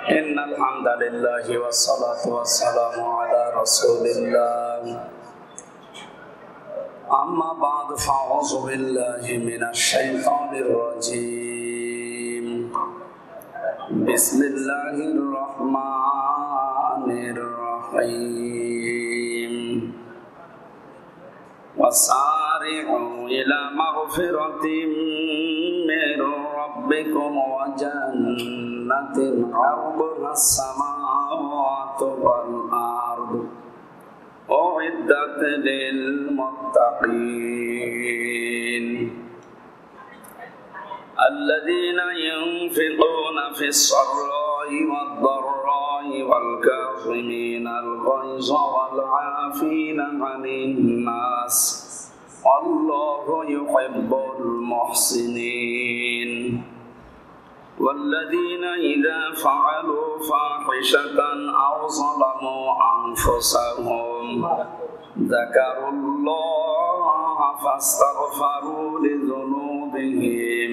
innal hamdalillahi wassalatu wassalamu ala rasulillah amma ba'du fa'udzu billahi minash shaitanir rajim bismillahir rahmanir rahim wasari'u ila maghfiratin min rabbikum wa jannatin 'arduha as-samawati wal ardu u'iddat lil muttaqin الذين ينفقون في السراء والضراء والكاظمين الغيظ والعافين عن الناس والله يحب المحسنين والذين إذا فعلوا فاحشة أو ظلموا أنفسهم ذكروا الله فاستغفروا لذنوبهم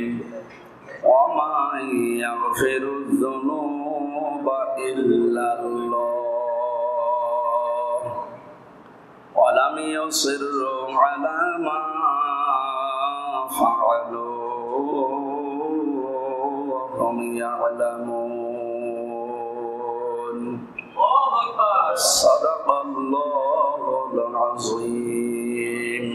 ومن يغفر الذنوب إلا الله ولم يصروا على ما فعلوا وهم يعلمون صدق الله العظيم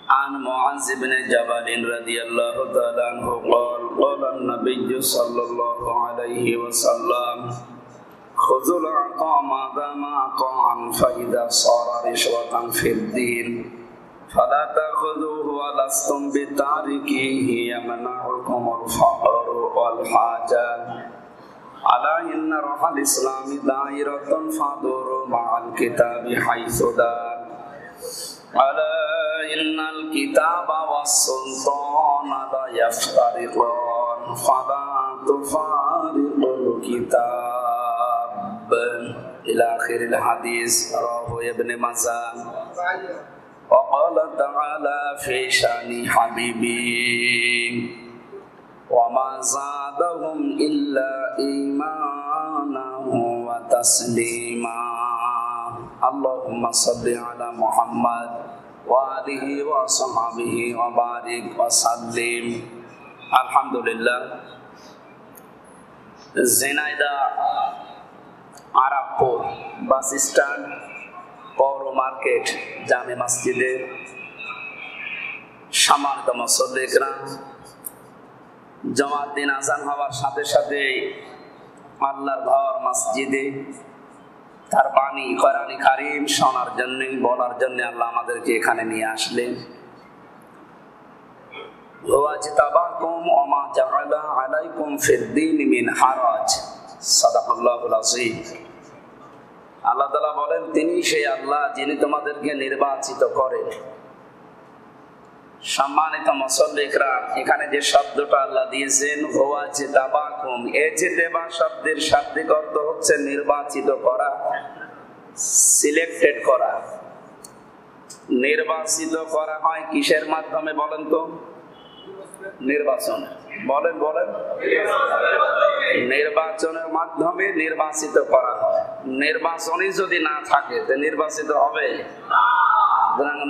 عن معاذ بن جبل رضي الله تعالى عنه قال قال النبي صلى الله عليه وسلم خذوا العطاء ما دام عطاء فإذا صار رشوة في الدين فلا تأخذوه ولستم بتاركيه يمنعكم الفقر والحاجة ألا إن روح الإسلام دائرة فدوروا مع الكتاب حيث دار ألا إن الكتاب والسلطان لا يفترقان فلا تفارقوا الكتاب إلى آخر الحديث رواه ابن ماجه وقال تعالى في شأن حبيبي وما زادهم إلا إيمانا وتسليما اللهم صل على محمد وآله وصحبه وبارك وسلم الحمد لله Jhenaidah আরাবপুর bus stand পৌর market জামে মসজিদের সম্মানিত মুসল্লিরা জুমার দিন আযান হওয়ার সাথে সাথে আল্লাহর ঘর মসজিদে তার বাণী কোরআনে কারীম শোনার জন্য বলার জন্য আল্লাহ আমাদেরকে এখানে নিয়ে আসলেন ওয়াজতাবাকুম ওয়া মা জাআলা আলাইকুম ফিদ-দীন মিন হারাজ সাদাকাল্লাহুল আযীম আল্লাহ তাআলা বলেন তিনি সেই আল্লাহ যিনি তোমাদেরকে নির্বাচিত করেন সম্মানিত মুসল্লিরা এখানে যে শব্দটা আল্লাহ দিয়েছেন ওয়াজতাবাকুম এজতেবা শব্দের শাব্দিক অর্থ হচ্ছে নির্বাচিত করা সিলেক্টেড করা নির্বাচিত করা হয় কিসের মাধ্যমে বলেন তো নির্বাচন বলেন নির্বাচনের মাধ্যমে নির্বাচিত করা হয় নির্বাচনই যদি না থাকে তো নির্বাচিত হবে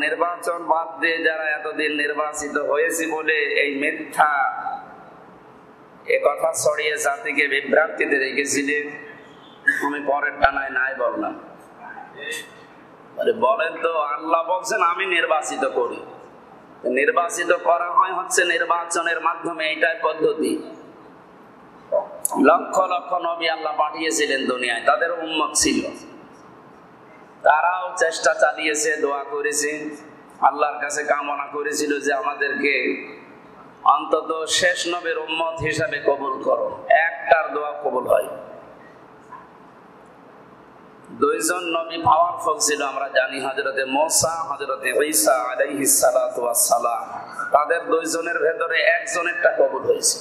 নির্বাচন বাদ দিয়ে যারা এতদিন নির্বাচিত হয়েছে বলে এই মিথ্যা এ কথা ছড়িয়ে জাতিকে বিভ্রান্তিতে রেখেছিলেন আমি পরের টানায় নাই বললাম বলেন তো আল্লাহ বলছেন আমি নির্বাচিত করি নির্বাচিত করা হয় হচ্ছে নির্বাচনের মাধ্যমে এইটাই পদ্ধতি লক্ষ লক্ষ নবী আল্লাহ পাঠিয়েছিলেন দুনিয়ায় তাদের উম্মত ছিল তারাও চেষ্টা চালিয়েছে দোয়া করেছে আল্লাহর কাছে কামনা করেছিল যে আমাদেরকে অন্তত শেষ নবীর উম্মত হিসাবে কবুল করো একটার দোয়া কবুল হয় দুইজন নবী পাওয়ারফুল ছিল আমরা জানি হযরতে মুসা হযরতে ঈসা আলাইহিস সালাতু ওয়াস সালাম তাদের দুইজনের ভেতরে একজনেরটা কবুল হয়েছে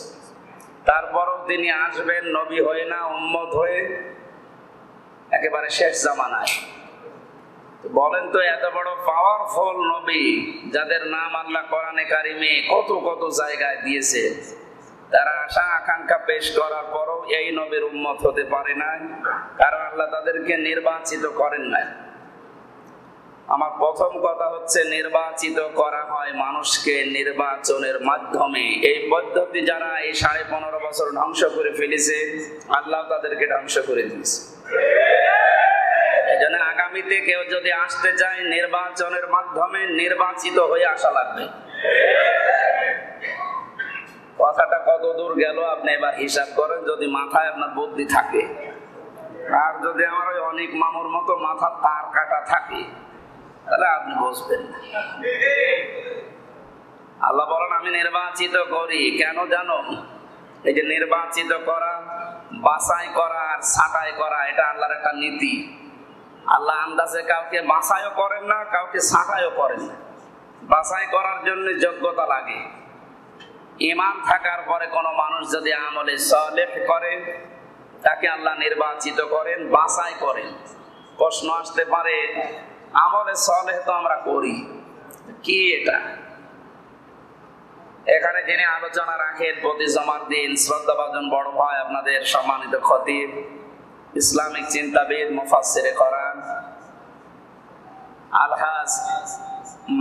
তারপরও তিনি আসবেন নবী হয়ে না উম্মত হয়ে একেবারে শেষ জামানায় বলেন তো এত বড় পাওয়ারফুল নবী যাদের নাম আল্লাহ কোরআনে কারিমে কত কত জায়গায় দিয়েছে তারা আশা আকাঙ্ক্ষা পেশ করার পরও এই নবীর উম্মত হতে পারে না, কারণ আল্লাহ তাদেরকে নির্বাচিত করেন নাই। আমার প্রথম কথা হচ্ছে, নির্বাচিত করা হয় মানুষকে নির্বাচনের মাধ্যমে। এই পদ্ধতি যারা এই 15.5 বছর ধ্বংস করে ফেলেছে, আল্লাহ তাদেরকে ধ্বংস করে দিয়েছে। এই জন্য আগামীতে কেউ যদি আসতে চায়, নির্বাচনের মাধ্যমে নির্বাচিত হয়ে আসা লাগবে। কথাটা কত দূর গেল আপনি এবার হিসাব করেন, যদি মাথায় আপনার বুদ্ধি থাকে। আর যদি আমার ওই অনেক মামুর মতো মাথা তার কাটা থাকে, তাহলে আপনি বুঝবেন। আল্লাহ বলেন আমি নির্বাচিত করি। কেন জানো? এই যে নির্বাচিত করা, বাছাই করা আর ছাঁটাই করা, এটা আল্লাহর একটা নীতি। আল্লাহ আন্দাজে কাউকে বাছাইও করেন না, কাউকে ছাঁটাইও করেন না। বাছাই করার জন্য যোগ্যতা লাগে। ঈমান থাকার পরে কোনো মানুষ যদি আমলে সালেহ করে, তাকে আল্লাহ নির্বাচিত করেন, বাছাই করেন। প্রশ্ন আসতে পারে, আমলে সালেহ তো আমরা করি, কি এটা? এখানে যিনি আলোচনা রাখেন প্রতি জমার দিন, শ্রদ্ধাভাজন বড় ভাই, আপনাদের সম্মানিত খতিব, ইসলামিক চিন্তাবিদ, মুফাসসিরে কোরআন আলহাজ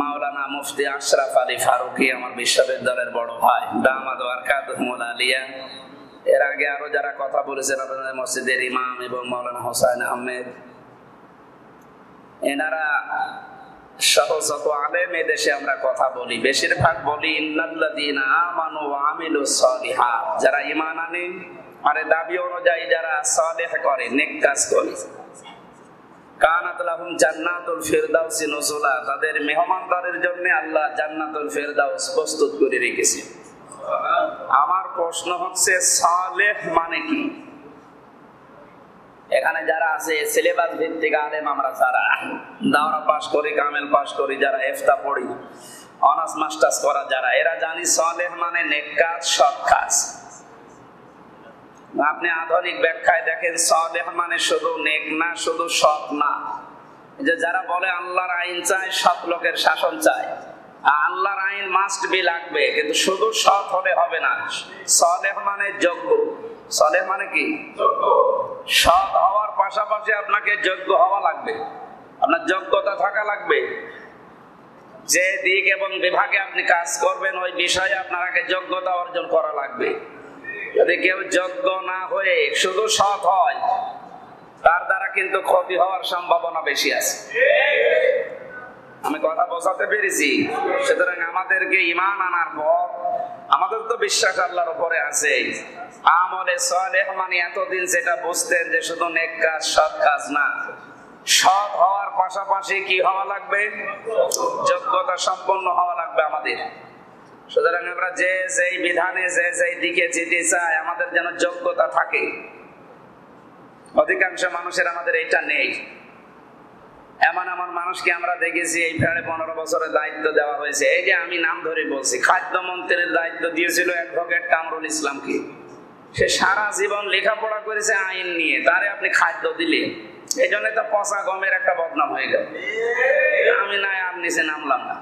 মাওলানা মুফতি আশরাফ আলী ফারুকী, আমার বিশ্ববিদ্যালয়ের বড় ভাই, দামাদ বারকাতুহুল আলিয়া। এর আগে আরো যারা কথা বলেছেন, আপনাদের মসজিদের ইমাম এবং মাওলানা হোসাইন আহমেদ, এনারা সহ যত আলেম এদেশে আমরা কথা বলি, বেশিরভাগ বলি ইন্নাল্লাযীনা আমানু ওয়া আমিলুস সালিহাত, যারা ঈমান আনে আর দাবি অনুযায়ী যারা সালেহ করে, নেক কাজ করে, কানাত লাহুম জান্নাতুল ফিরদাউসি নুজুলা, তাদের মেহমানদারির জন্য আল্লাহ জান্নাতুল ফিরদাউস প্রস্তুত করে রেখেছে। আমার প্রশ্ন হচ্ছে, সালেহ মানে কি? এখানে যারা আছে সিলেবাস ভিত্তিক আলেম, আমরা যারা দাওরা পাস করি, কামেল পাস করি, যারা ইফতা পড়ি, অনার্স মাস্টার্স করা যারা, এরা জানি সালেহ মানে নেক কাজ, সৎ কাজ। আপনি আধুনিক ব্যাখ্যায় দেখেন, সালেহ মানে শুধু নেক না, শুধু সৎ না। যে যারা বলে আল্লাহর আইন চায়, সৎ লোকের শাসন চায়, আল্লাহর আইন মাস্ট বি লাগবে, কিন্তু শুধু সৎ হলে হবে না। সালেহ মানে যোগ্য। সালেহ মানে কি? সৎ হওয়ার পাশাপাশি আপনাকে যোগ্য হওয়া লাগবে, আপনার যোগ্যতা থাকা লাগবে। যে দিক এবং বিভাগে আপনি কাজ করবেন, ওই বিষয়ে আপনার আগে যোগ্যতা অর্জন করা লাগবে। যদি কেউ যোগ্য না হয়ে শুধু সৎ হয়, তার দ্বারা কিন্তু ক্ষতি হওয়ার সম্ভাবনা বেশি আছে। আমি কথা বোঝাতে পেরেছি? সুতরাং আমাদেরকে ঈমান আনার পর আমাদের তো বিশ্বাস আল্লাহর উপরে আছে। আমলে সালেহ মানে এতদিন যেটা বুঝতেন যে শুধু নেক কাজ, সৎ কাজ না, সৎ হওয়ার পাশাপাশি কি হওয়া লাগবে? যোগ্যতা সম্পন্ন হওয়া লাগবে আমাদের। সুতরাং আমরা যে যেই বিধানে, যে যেই দিকে যেতে চাই, আমাদের যেন যোগ্যতা থাকে। অধিকাংশ মানুষের আমাদের এটা নেই। এমন এমন মানুষকে আমরা দেখেছি, এই 15 বছরের দায়িত্ব দেওয়া হয়েছে। এই যে আমি নাম ধরে বলছি, খাদ্যমন্ত্রীর দায়িত্ব দিয়েছিল অ্যাডভোকেট কামরুল ইসলামকে। সে সারা জীবন লেখাপড়া করেছে আইন নিয়ে, তারে আপনি খাদ্য দিলেন, এই জন্য তো পচা গমের একটা বদনাম হয়ে গেল। আমি না আর নিচে নামলাম না।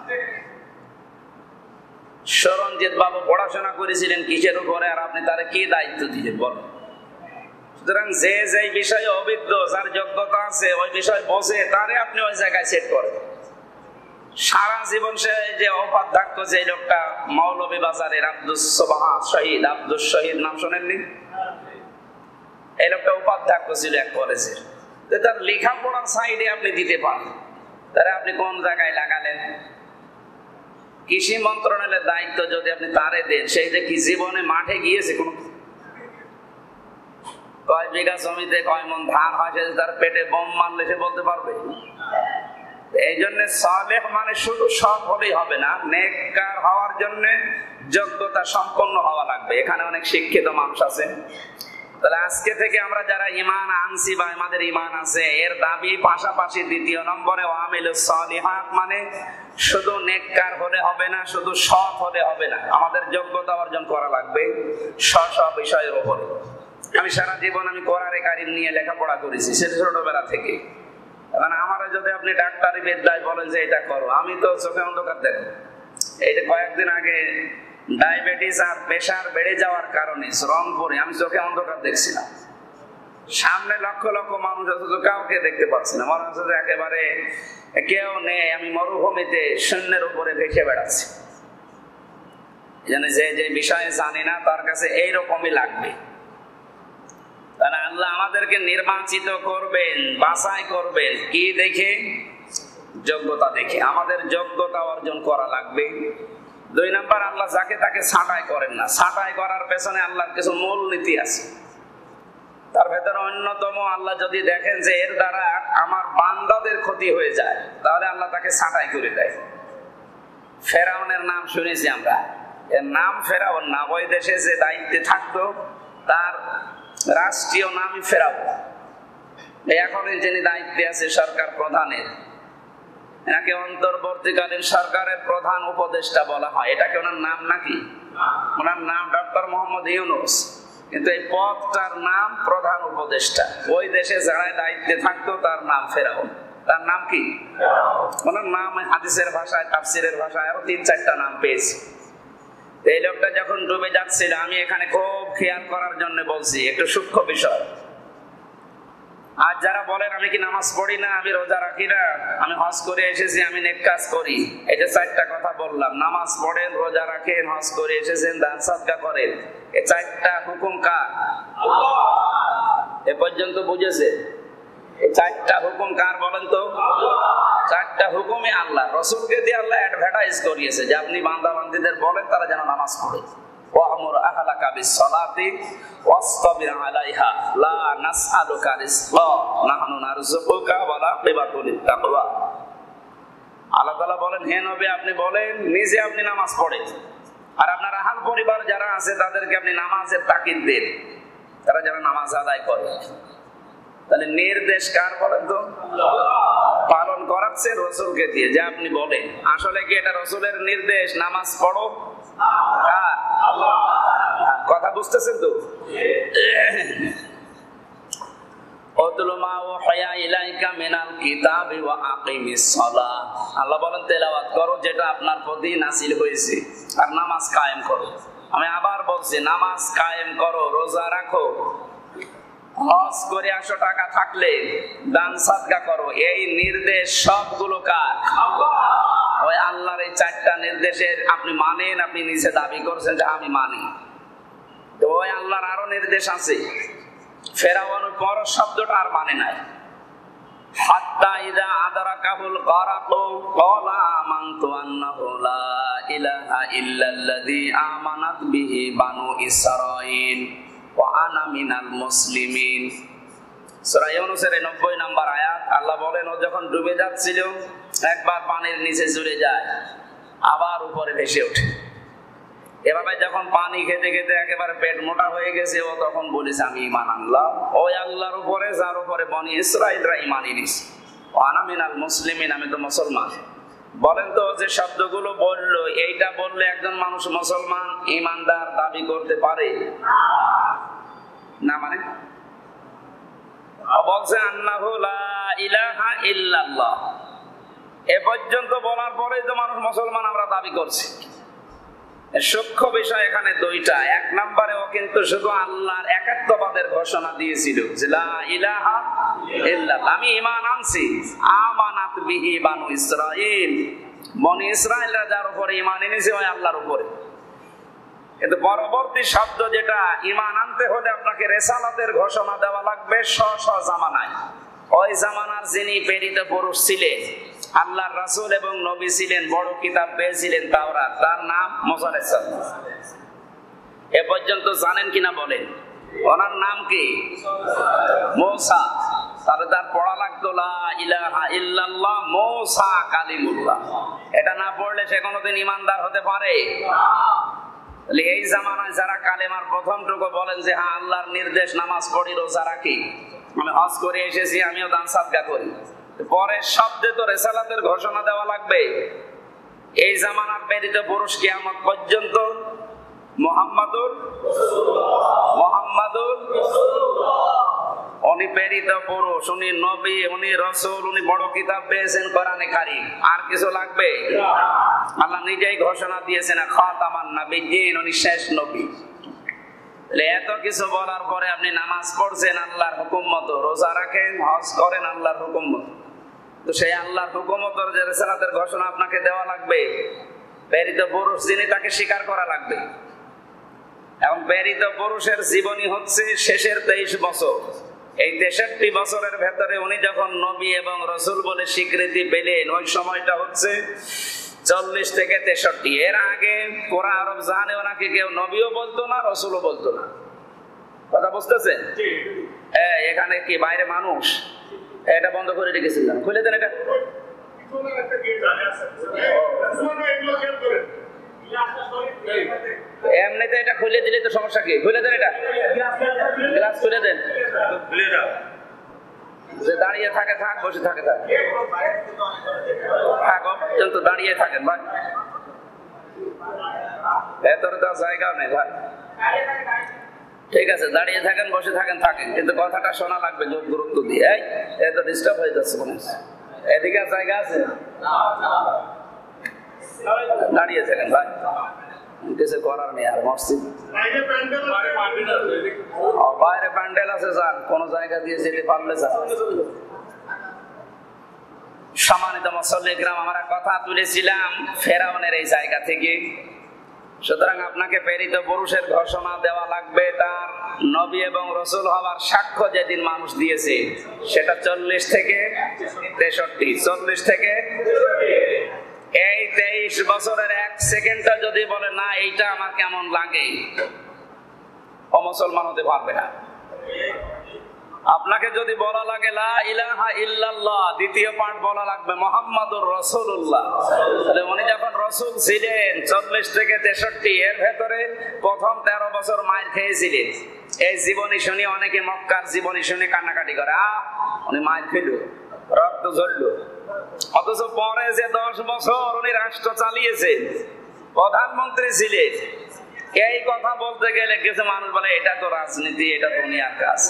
সরঞ্জিত বাবু পড়াশোনা করেছিলেন কিসের উপরে, আর আপনি তারে কি দায়িত্ব দিলেন বল? সুতরাং যে যেই বিষয়ে অভিজ্ঞ, যার যোগ্যতা আছে, ওই বিষয় বোঝে, তারে আপনি ওই জায়গায় সেট করেন। সারা জীবন সে যে উপাধ্যক্ষ, যে লোকটা মৌলভীবাজারের আব্দুস শহীদ, আব্দুস শহীদ নাম শোনেননি? এই লোকটা উপাধ্যক্ষ ছিল এক কলেজের। তার লেখাপড়ার সাইডে আপনি দিতে পারেন, তারে আপনি কোন জায়গায় লাগালেন? কৃষি মন্ত্রণালয়ের দায়িত্ব যদি আপনি তারে দেন, সেই যে কি জীবনে মাঠে গিয়েছে, কোন কয় বিঘা জমিতে কয় মন ধান হয়, সে তার পেটে বোম মারলে সে বলতে পারবে? এই জন্য সালেহ মানে শুধু সৎ হলেই হবে না, নেককার হওয়ার জন্য যোগ্যতা সম্পন্ন হওয়া লাগবে। এখানে অনেক শিক্ষিত মানুষ আছে। তাহলে আজকে থেকে আমরা যারা ঈমান আনছি বা আমাদের ঈমান আছে, এর দাবি পাশাপাশি দ্বিতীয় নম্বরে আমিলুস সালিহাত মানে শুধু নেককার হলে হবে না, শুধু সৎ হলে হবে না, আমাদের যোগ্যতা অর্জন করা লাগবে সব বিষয়ের উপরে। আমি সারা জীবন আমি কোরআনে কারীম নিয়ে লেখাপড়া করেছি, সেটা ছোটবেলা থেকে। কারণ আমার যদি আপনি ডাক্তারি বিদ্যায় বলেন যে এটা করো, আমি তো চোখে অন্ধকার দেখো। এই যে কয়েকদিন আগে ডায়াবেটিস আর প্রেশার বেড়ে যাওয়ার কারণে রংপুরে আমি চোখে অন্ধকার দেখছিলাম, সামনে লক্ষ লক্ষ মানুষ অথচ কাউকে দেখতে পাচ্ছি না, মনে হচ্ছে যে একেবারে কেউ নেই, আমি মরুভূমিতে শূন্যের উপরে ভেসে বেড়াচ্ছি। যে যে বিষয়ে জানি না তার কাছে এইরকমই লাগবে। তাহলে আল্লাহ আমাদেরকে নির্বাচিত করবেন, বাছাই করবেন কি দেখে? যোগ্যতা দেখে। আমাদের যোগ্যতা অর্জন করা লাগবে। 2 নাম্বার, আল্লাহ যাকে তাকে ছাঁটাই করেন না। ছাঁটাই করার পেছনে আল্লাহর কিছু মূল নীতি আছে। তার ভেতরে অন্যতম, আল্লাহ যদি দেখেন যে এর দ্বারা আমার বান্দাদের ক্ষতি হয়ে যায়, তাহলে আল্লাহ তাকে ছাঁটাই করে দেয়। ফেরাউনের নাম শুনেছি আমরা, এর নাম ফেরাউন না, ওই দেশে যে দায়িত্বে থাকতো তার রাষ্ট্রীয় নামই ফেরাউন। এখন যিনি দায়িত্বে আছে সরকার প্রধানের, এনাকে অন্তর্বর্তীকালীন সরকারের প্রধান উপদেষ্টা বলা হয়। এটা কি ওনার নাম নাকি? ওনার নাম ডক্টর মোহাম্মদ ইউনূস, কিন্তু এই পদটার নাম প্রধান উপদেষ্টা। ওই দেশে যারা দায়িত্বে থাকতো তার নাম ফেরাউন। তার নাম কি? ওনার নাম হাদিসের ভাষায়, তাফসিরের ভাষায় আরো 3-4টা নাম পেয়েছি। এই লোকটা যখন ডুবে যাচ্ছিল, আমি এখানে খুব খেয়াল করার জন্য বলছি, একটু সূক্ষ্ম বিষয়। আর যারা বলেন আমি কি নামাজ পড়ি না, আমি রোজা রাখি না, আমি হজ করে এসেছি, আমি নেক কাজ করি, এটা 4টা কথা বললাম। নামাজ পড়েন, রোজা রাখেন, হজ করে এসেছেন, দান সাদকা করেন, এই 4টা হুকুম কার? এ পর্যন্ত বুঝেছে? এই 4টা হুকুম কার বলেন তো? 4টা হুকুমই আল্লাহ। রাসূলকে দিয়ে আল্লাহ অ্যাডভার্টাইজ করিয়েছে যে আপনি বান্দা বান্দীদের বলেন তারা যেন নামাজ পড়ে। ওয়ামুর আহলাকা বিস-সালাতি ওয়াসতাবির আলাইহা লা নাসআলুকা রিজকা নাহনু নারযুকুকা ওয়া আকিবাতুল তাকওয়া। আল্লাহ তাআলা বলেন, হে নবী আপনি বলেন, নিজে আপনি নামাজ পড়েন আর আপনার আহল পরিবার যারা আছে তাদেরকে আপনি নামাজের তাকিদ দেন, তারা যেন নামাজ আদায় করে। তাহলে নির্দেশ কার বলেন তো? পালন করাচ্ছে রাসূলকে দিয়ে, যে আপনি বলেন। আসলে কি এটা রাসূলের নির্দেশ নামাজ পড়ো? কথা বুঝতেছেন তো? আল্লাহ বলেন তেলাওয়াত করো যেটা আপনার প্রতি নাযিল হয়েছে, আর নামাজ কায়েম করো। আমি আবার বলছি, নামাজ কায়েম করো, রোজা রাখো, হজ করে 100 টাকা থাকলে দান সাদকা করো। এই নির্দেশ সবগুলো কার? ওই আল্লাহর এই 4টা নির্দেশের আপনি মানেন, আপনি নিজে দাবি করছেন যে আমি মানি। তো ওই আল্লাহর আরো নির্দেশ আছে। ফেরাউন পর শব্দটা আর মানে নাই। হাত্তা ইযা আদরাকাহুল গারাকু ক্বালা আমানতু আন্নাহু লা ইলাহা ইল্লাল্লাযী আমানাত বিহি বানু ইসরাঈল ওয়া আনা মিনাল মুসলিমিন। সূরা ইউনূসের 90 নম্বর আয়াত। আল্লাহ বলেন, ও যখন ডুবে যাচ্ছিল একবার পানির নিচে চলে যায়, আবার উপরে ভেসে ওঠে। এভাবে যখন পানি খেতে খেতে একেবারে পেট মোটা হয়ে গেছে, ও তখন বলেছে আমি ঈমান আনলাম ওই আল্লাহর উপরে যার উপরে বনি ইসরাঈলরা ঈমান এনেছে। ওয়া আনা মিনাল মুসলিমিন, আমি তো মুসলমান। বলেন তো, যে শব্দগুলো বললো, এইটা বললে একজন মানুষ মুসলমান ঈমানদার দাবি করতে পারে না? মানে বলছে আন্নাহু লা ইলাহা ইল্লাল্লাহ, এ পর্যন্ত বলার পরেই তো মানুষ মুসলমান আমরা দাবি করছি। সূক্ষ্ম বিষয় এখানে 2টা। 1 নম্বরে ও কিন্তু শুধু আল্লাহর একাত্মবাদের ঘোষণা দিয়েছিল যে লা ইলাহা ইল্লাল্লাহ, আমি ঈমান আনছি। আমানাত বিহি বানু ইসরাঈল, বনি ইসরাঈলরা যার উপরে ঈমান এনেছে ওই আল্লাহর উপরে। কিন্তু পরবর্তী শব্দ যেটা, ঈমান আনতে হলে আপনাকে রিসালাতের ঘোষণা দেওয়া লাগবে স্ব জামানায়। ওই জামানার যিনি প্রেরিত পুরুষ ছিলেন, আল্লাহর রাসূল এবং নবী ছিলেন, বড় কিতাব পেয়েছিলেন তাওরাত, তার নাম মুসা আলাইহিস সালাম। এ পর্যন্ত জানেন কিনা বলেন? ওনার নাম কি? মুসা। তাহলে তার পড়া লাগতো লা ইলাহা ইল্লাল্লাহ মুসা কালিমুল্লাহ। এটা না পড়লে সে কোনোদিন ঈমানদার হতে পারে? এই জামানায় যারা কালেমার প্রথমটুকু বলেন যে হ্যাঁ আল্লাহর নির্দেশ, নামাজ পড়ি, রোজা রাখি, আমি হজ করে এসেছি, আমিও দান সাদকা করি, পরের শব্দে তো রিসালাতের ঘোষণা দেওয়া লাগবে। এই জামানার প্রেরিত পুরুষ কিয়ামত পর্যন্ত মুহাম্মাদুর রাসূলুল্লাহ, উনি প্রেরিত পুরুষ, উনি নবী, উনি রাসূল, উনি বড় কিতাব পেয়েছেন কোরআনে কারীম। আর কিছু লাগবে? আল্লাহ নিজেই ঘোষণা দিয়েছেন খাতামান নবিয়্যিন, উনি শেষ নবী। এত কিছু বলার পরে আপনি নামাজ পড়ছেন আল্লাহর হুকুম মতো, রোজা রাখেন, হজ করেন আল্লাহর হুকুম মতো, তো সেই আল্লাহর হুকুম মতো যে রিসালাতের ঘোষণা আপনাকে দেওয়া লাগবে। প্রেরিত পুরুষ যিনি তাকে স্বীকার করা লাগবে। এখন প্রেরিত পুরুষের জীবনী হচ্ছে শেষের 23 বছর। এই 63 বছরের ভেতরে উনি যখন নবী এবং রাসূল বলে স্বীকৃতি পেলেন, ওই সময়টা হচ্ছে 40 থেকে 63। এর আগে পুরা আরব জাহানে ওনাকে কেউ নবীও বলতো না, রাসূলও বলতো না। কথা বুঝতেছেন? এখানে কি বাইরে মানুষ? এটা বন্ধ করে রেখেছিলাম, খুলে দেন এটা। এমনিতে এটা খুলে দিলে তো সমস্যা কি? খুলে দেন এটা, গ্লাস খুলে দেন। যে দাঁড়িয়ে থাকে থাক, বসে থাকে থাক, পর্যন্ত দাঁড়িয়ে থাকেন ভাই, ভেতরে তো জায়গাও নেই ভাই। ঠিক আছে, দাঁড়িয়ে থাকেন, বসে থাকেন, থাকেন, কিন্তু কথাটা শোনা লাগবে গুরুত্ব দিয়ে। এত ডিস্টার্ব হয়ে যাচ্ছে মনে হচ্ছে। এদিকে জায়গা আছে, দাঁড়িয়ে থাকেন ভাই, কিছু করার নেই। আর মসজিদ বাইরে প্যান্ডেল আছে, যান, কোন জায়গা দিয়ে যেতে পারলে যান। সম্মানিত মুসল্লিরা, আমরা কথা তুলেছিলাম ফেরাউনের এই জায়গা থেকে। সুতরাং আপনাকে প্রেরিত পুরুষের ঘোষণা দেওয়া লাগবে। তার নবী এবং রাসূল হওয়ার সাক্ষ্য যেদিন মানুষ দিয়েছে সেটা 40 থেকে 63। 40 থেকে এই 23 বছরের 1 সেকেন্ডটা যদি বলে না এইটা আমার কেমন লাগে, ও মুসলমান হতে পারবে না। আপনাকে যদি বলা লাগে লা ইলাহা ইল্লাল্লাহ, দ্বিতীয় পাঠ বলা লাগবে মুহাম্মাদুর রাসূলুল্লাহ। তাহলে উনি যখন রাসূল ছিলেন 40 থেকে 63, এর ভেতরে প্রথম 13 বছর মায়ের খেয়েছিলেন। এই জীবনী শুনে অনেকে মক্কার জীবনী শুনে কান্নাকাটি করে, উনি মায়ের খেল, রক্ত ঝরল। অথচ পরে যে 10 বছর উনি রাষ্ট্র চালিয়েছেন, প্রধানমন্ত্রী ছিলেন, এই কথা বলতে গেলে কিছু মানুষ বলে এটা তো রাজনীতি, এটা দুনিয়ার কাজ।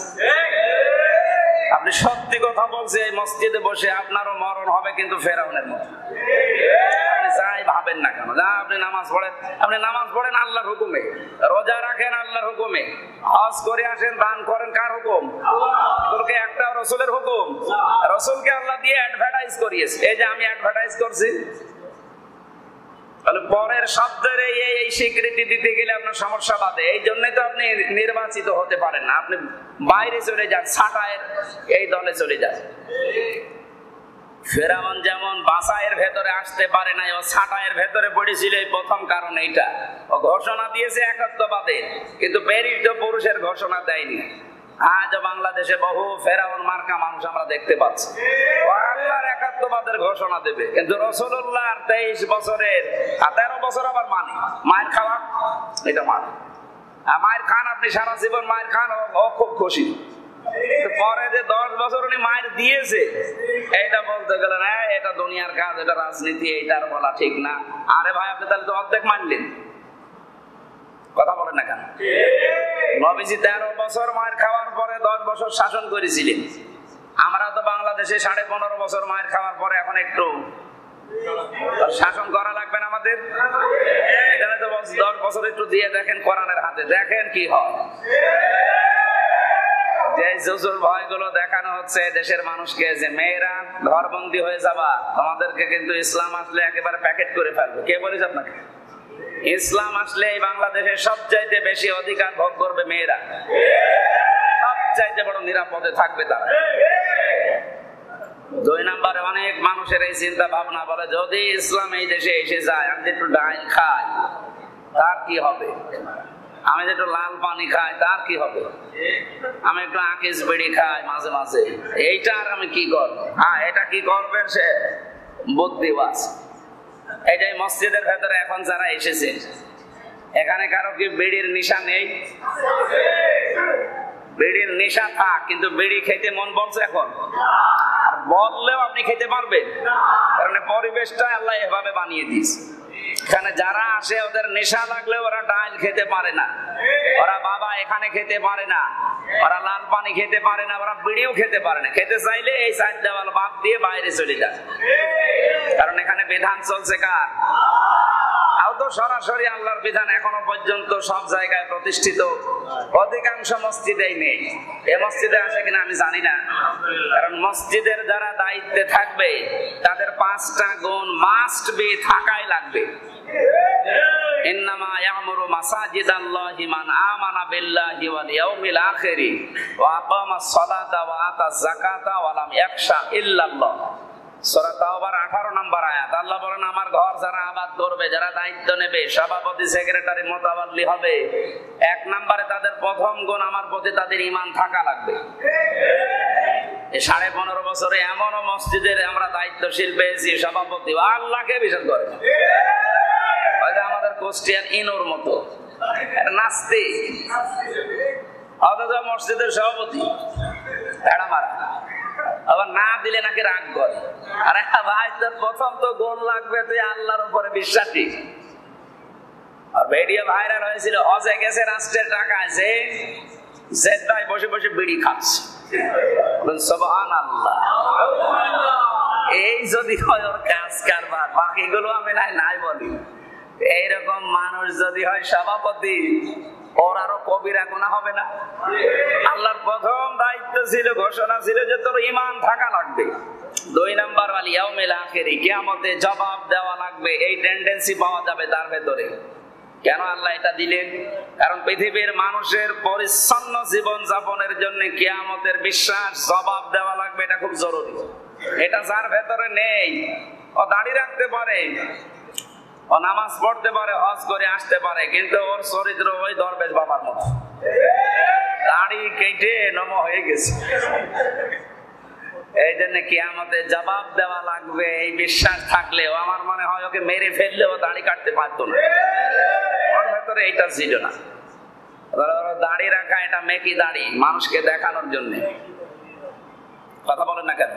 আপনি সত্যি কথা বলছেন, এই মসজিদে বসে আপনারও মরণ হবে কিন্তু ফেরাউনের মতো। আপনি যাই ভাবেন না কেন, আপনি নামাজ পড়েন, আপনি নামাজ পড়েন আল্লাহর হুকুমে, রোজা রাখেন আল্লাহর হুকুমে, হজ করে আসেন, দান করেন কার হুকুম? তোকে একটা রাসূলের হুকুম। রাসূলকে আল্লাহ দিয়ে অ্যাডভার্টাইজ করিয়েছে। এই যে আমি অ্যাডভার্টাইজ করছি, তাহলে পরের শব্দের এই স্বীকৃতি দিতে গেলে আপনার সমস্যা বাধে। এই জন্যই তো আপনি নির্বাচিত হতে পারেন না। আপনি বাইরে চলে যান, ছাঁটাইয়ের এই দলে চলে যান। ফেরাউন যেমন বাসায়ের ভেতরে আসতে পারে নাই, ও ছাঁটাইয়ের ভেতরে পড়েছিল। এই প্রথম কারণ এইটা, ও ঘোষণা দিয়েছে একাত্মবাদের, কিন্তু প্রেরিত পুরুষের ঘোষণা দেয়নি। আজ বাংলাদেশে বহু ফেরাউন মার্কা মানুষ আমরা দেখতে পাচ্ছি, আল্লাহর একাত্মবাদের ঘোষণা দেবে, কিন্তু রাসূলুল্লাহর 23 বছরের 13 বছর আবার মানে মায়ের খাওয়া, এটা মানে মায়ের খান, আপনি সারা জীবন মায়ের খান, ও খুব খুশি। পরে যে 10 বছর উনি মায়ের দিয়েছে, এটা বলতে গেলে না এটা দুনিয়ার কাজ, এটা রাজনীতি, এইটার বলা ঠিক না। আরে ভাই, আপনি তাহলে তো অর্ধেক মানলেন। কথা বলেন না কেন? নবীজি 13 বছর মায়ের খাওয়ার পরে 10 বছর শাসন করেছিলেন। আমরা তো বাংলাদেশে 15.5 বছর মায়ের খাওয়ার পরে এখন একটু শাসন করা লাগবে না আমাদের। এখানে তো 10 বছর একটু দিয়ে দেখেন কোরআনের হাতে, দেখেন কি হয়। যে জুজুর ভয়গুলো দেখানো হচ্ছে দেশের মানুষকে, যে মেয়েরা ঘরবন্দি হয়ে যাবা, তোমাদেরকে কিন্তু ইসলাম আসলে একেবারে প্যাকেট করে ফেলবে। কে বলেছে আপনাকে? ইসলাম আসলে এই বাংলাদেশের সবচাইতে বেশি অধিকার ভোগ করবে মেয়েরা, সবচাইতে বড় নিরাপদে থাকবে তারা। 2 নম্বরে অনেক মানুষের এই চিন্তা ভাবনা, বলে যদি ইসলাম এই দেশে এসে যায়, আমি একটু ডাইল খাই তার কি হবে, আমি একটু লাল পানি খাই তার কি হবে, আমি একটু আকিস বিড়ি খাই মাঝে মাঝে, এইটা আর আমি কি করব? এটা কি করবেন সে বুদ্ধিবাজ। এটাই মসজিদের ভেতরে এখন যারা এসেছে, এখানে কারো কি বিড়ির নেশা নেই? বিড়ির নেশা থাক, কিন্তু বিড়ি খেতে মন বলছে এখন? আর বললেও আপনি খেতে পারবেন, কারণ পরিবেশটা আল্লাহ এভাবে বানিয়ে দিয়েছে। এখানে যারা আসে ওদের নেশা লাগলে ওরা ডাল খেতে পারে না, ওরা বাবা এখানে খেতে পারে না, ওরা লাল পানি খেতে পারে না, ওরা বিড়িও খেতে পারে না। খেতে চাইলে এই সাইড দেওয়াল বাদ দিয়ে বাইরে চলে যায়, কারণ এখানে বিধান চলছে কার? তো সরাসরি আল্লাহর বিধান এখনো পর্যন্ত সব জায়গায় প্রতিষ্ঠিত, অধিকাংশ মসজিদেই নেই। এ মসজিদে আসে কিনা আমি জানি না, কারণ মসজিদের যারা দায়িত্বে থাকবে তাদের 5টা গুণ মাস্ট বি থাকাই লাগবে। ইন্নামা ইয়ামুরু মাসাজিদাল্লাহি মান আমানা বিল্লাহি ওয়াল ইয়াউমিল আখিরি ওয়া আকামাস সালাতা ওয়া আতাজ যাকাতা ওয়া লাম ইয়াখশা ইল্লাল্লাহ। সূরা তাওবার 18 নম্বর আয়াত। আল্লাহ বলেন, আমার ঘর যারা আবাদ করবে, যারা দায়িত্ব নেবে, সভাপতি সেক্রেটারি মোতাবাল্লি হবে, 1 নম্বরে তাদের প্রথম গুণ আমার প্রতি তাদের ঈমান থাকা লাগবে। এই 15.5 বছরে এমনও মসজিদের আমরা দায়িত্বশীল পেয়েছি, সভাপতি আল্লাহকে বিশ্বাস করে, হয়তো আমাদের কোস্টিয়ান ইনোর মতো নাস্তি, অথচ মসজিদের সভাপতি এড়া মারা, আবার না দিলে নাকি রাগ করে। আরে ভাই, তোর প্রথম তো গুণ লাগবে তুই আল্লাহর উপরে বিশ্বাসী। আর ভিডিও ভাইরাল হয়েছিল, হজে গেছে রাষ্ট্রের টাকা আছে, জেদ্দায় বসে বসে বিড়ি খাচ্ছে, সুবহানাল্লাহ। এই যদি হয় ওর কাজ কারবার, বাকিগুলো আমি নাই বলি। এইরকম মানুষ যদি হয় সভাপতি, ওর আরো কবিরা গুনাহ হবে না? আল্লাহর প্রথম দায়িত্ব ছিল, ঘোষণা ছিল যে তোর ঈমান থাকা লাগবে। 2 নাম্বার ওয়াল ইয়াউমিল আখিরি, কিয়ামতে জবাব দেওয়া লাগবে। এই টেন্ডেন্সি পাওয়া যাবে তার ভেতরে। কেন আল্লাহ এটা দিলেন? কারণ পৃথিবীর মানুষের পরিচ্ছন্ন জীবন যাপনের জন্য কিয়ামতের বিশ্বাস, জবাব দেওয়া লাগবে, এটা খুব জরুরি। এটা যার ভেতরে নেই, ও দাড়ি রাখতে পারে, ও নামাজ পড়তে পারে, হজ করে আসতে পারে, কিন্তু ওর চরিত্র ওই দরবেশ বাবার মতো, দাড়ি কেটে নম হয়ে গেছে। এই জন্য কিয়ামতে জবাব দেওয়া লাগবে, এই বিশ্বাস থাকলে ও, আমার মনে হয় ওকে মেরে ফেললে ও দাড়ি কাটতে পারতো না, ওর ভেতরে এইটা ছিল না। দাড়ি রাখা এটা মেকি দাড়ি, মানুষকে দেখানোর জন্য। কথা বলেন না কেন?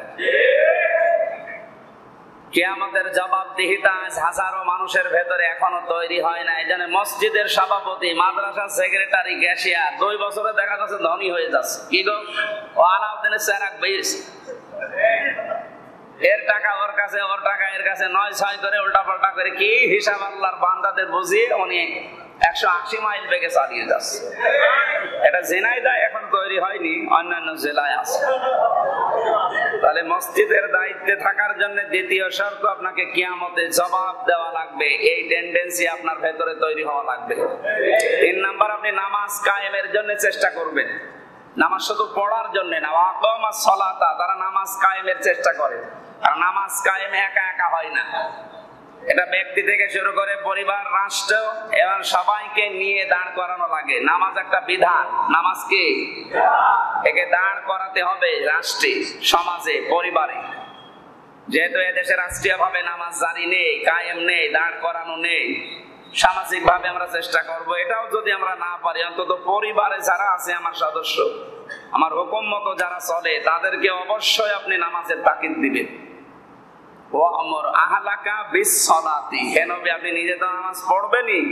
কিয়ামতের জবাবদিহিতা হাজারো মানুষের ভেতরে এখনো তৈরি হয় না। এই জন্য মসজিদের সভাপতি, মাদ্রাসার সেক্রেটারি, ক্যাশিয়ার 2 বছরে দেখা যাচ্ছে ধনী হয়ে যাচ্ছে। কি গো, ও আলাউদ্দিনের চেরাক বেরিয়েছে, এর টাকা ওর কাছে, ওর টাকা এর কাছে, 9-6 করে উল্টা পাল্টা করে কি হিসাব আল্লাহর বান্দাদের বুঝিয়ে উনি 180 মাইল বেগে চালিয়ে যাচ্ছে। এটা ঝিনাইদহ এখন তৈরি হয়নি, অন্যান্য জেলায় আছে। তাহলে মসজিদের দায়িত্বে থাকার জন্য দ্বিতীয় শর্ত, আপনাকে কিয়ামতে জবাব দেওয়া লাগবে। এই টেন্ডেন্সি আপনার ভেতরে তৈরি হওয়া লাগবে। 3 নাম্বার, আপনি নামাজ কায়েমের জন্য চেষ্টা করবেন। নামাজ শুধু পড়ার জন্য না, আকামাস সালাতা, তারা নামাজ কায়েমের চেষ্টা করে। আর নামাজ কায়েম একা একা হয় না, এটা ব্যক্তি থেকে শুরু করে পরিবার, রাষ্ট্র এবং সবাইকে নিয়ে দাঁড় করানো লাগে। নামাজ একটা বিধান, নামাজ কি? একে দাঁড় করাতে হবে রাষ্ট্রে, সমাজে, পরিবারে। যেহেতু এদেশে রাষ্ট্রীয় ভাবে নামাজ জারি নেই, কায়েম নেই, দাঁড় করানো নেই, সামাজিক ভাবে আমরা চেষ্টা করব। এটাও যদি আমরা না পারি, অন্তত পরিবারে যারা আছে আমার সদস্য, আমার হুকুম মতো যারা চলে, তাদেরকে অবশ্যই আপনি নামাজের তাকিদ দিবেন। ওয়ামর আহলাকা বিসসালাতি, হে নবী, আপনি নিজে তো নামাজ পড়বেনই,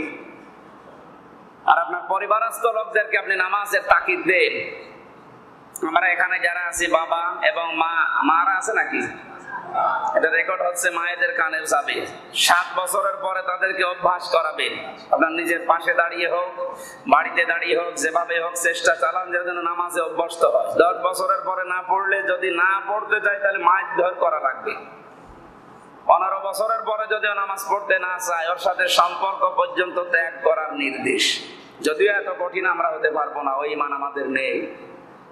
আর আপনার পরিবারস্থ লোকদেরকে আপনি নামাজের তাকিদ দেন। আমরা এখানে যারা আছি, বাবা এবং মারা আছে নাকি? এটা রেকর্ড হচ্ছে, মায়েদের কানে যাবে। 7 বছরের পরে তাদেরকে অভ্যাস করাবেন। আপনার নিজের পাশে দাঁড়িয়ে হোক, বাড়িতে দাঁড়িয়ে হোক, যেভাবে হোক চেষ্টা চালান যেন নামাজে অভ্যস্ত হয়। 10 বছরের পরে না পড়লে, যদি না পড়তে চায় তাহলে মারধর করা লাগবে। 15 বছরের পরে যদি নামাজ পড়তে না চায়, ওর সাথে সম্পর্ক পর্যন্ত ত্যাগ করার নির্দেশ। যদিও এত কঠিন আমরা হতে পারবো না, ওই ঈমান আমাদের নেই,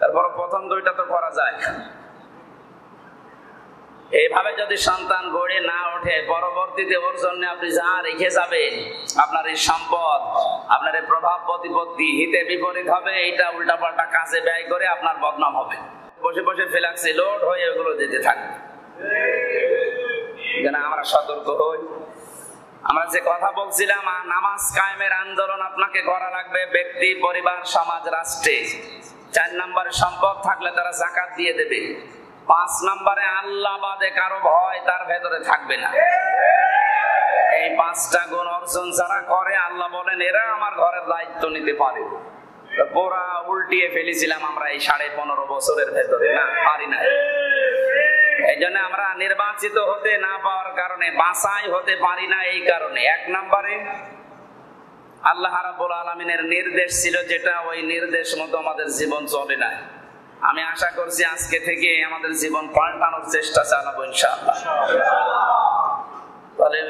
তারপর প্রথম 2টা তো করা যায়। এইভাবে যদি সন্তান গড়ে না ওঠে, পরবর্তীতে ওর জন্য আপনি যা রেখে যাবেন, আপনার এই সম্পদ, আপনার এই প্রভাব প্রতিপত্তি হিতে বিপরীত হবে। এইটা উল্টাপাল্টা কাজে ব্যয় করে আপনার বদনাম হবে। বসে বসে ফ্ল্যাক্সি লোড হয়ে ওগুলো যেতে থাকবে। আমরা সতর্ক হই। আমরা যে কথা বলছিলাম, নামাজ কায়েমের আন্দোলন আপনাকে করা লাগবে ব্যক্তি, পরিবার, সমাজ, রাষ্ট্রে। 4 নম্বরে, সম্পদ থাকলে তারা যাকাত দিয়ে দেবে। 5 নম্বরে, আল্লাহ বাদে কারো ভয় তার ভেতরে থাকবে না। এই 5টা গুণ অর্জন যারা করে আল্লাহ বলেন এরা আমার ঘরের দায়িত্ব নিতে পারে। পুরা উল্টিয়ে ফেলেছিলাম আমরা এই 15.5 বছরের ভেতরে, না পারি না। এই জন্য আমরা নির্বাচিত হতে না পাওয়ার কারণে, বাছাই হতে পারি না এই কারণে। 1 নম্বরে আল্লাহ রাব্বুল আলামিনের নির্দেশ ছিল যেটা, ওই নির্দেশ মতো আমাদের জীবন চলে না। আমি আশা করছি আজকে থেকে আমাদের জীবন পাল্টানোর চেষ্টা চালাবো ইনশাআল্লাহ। তাহলে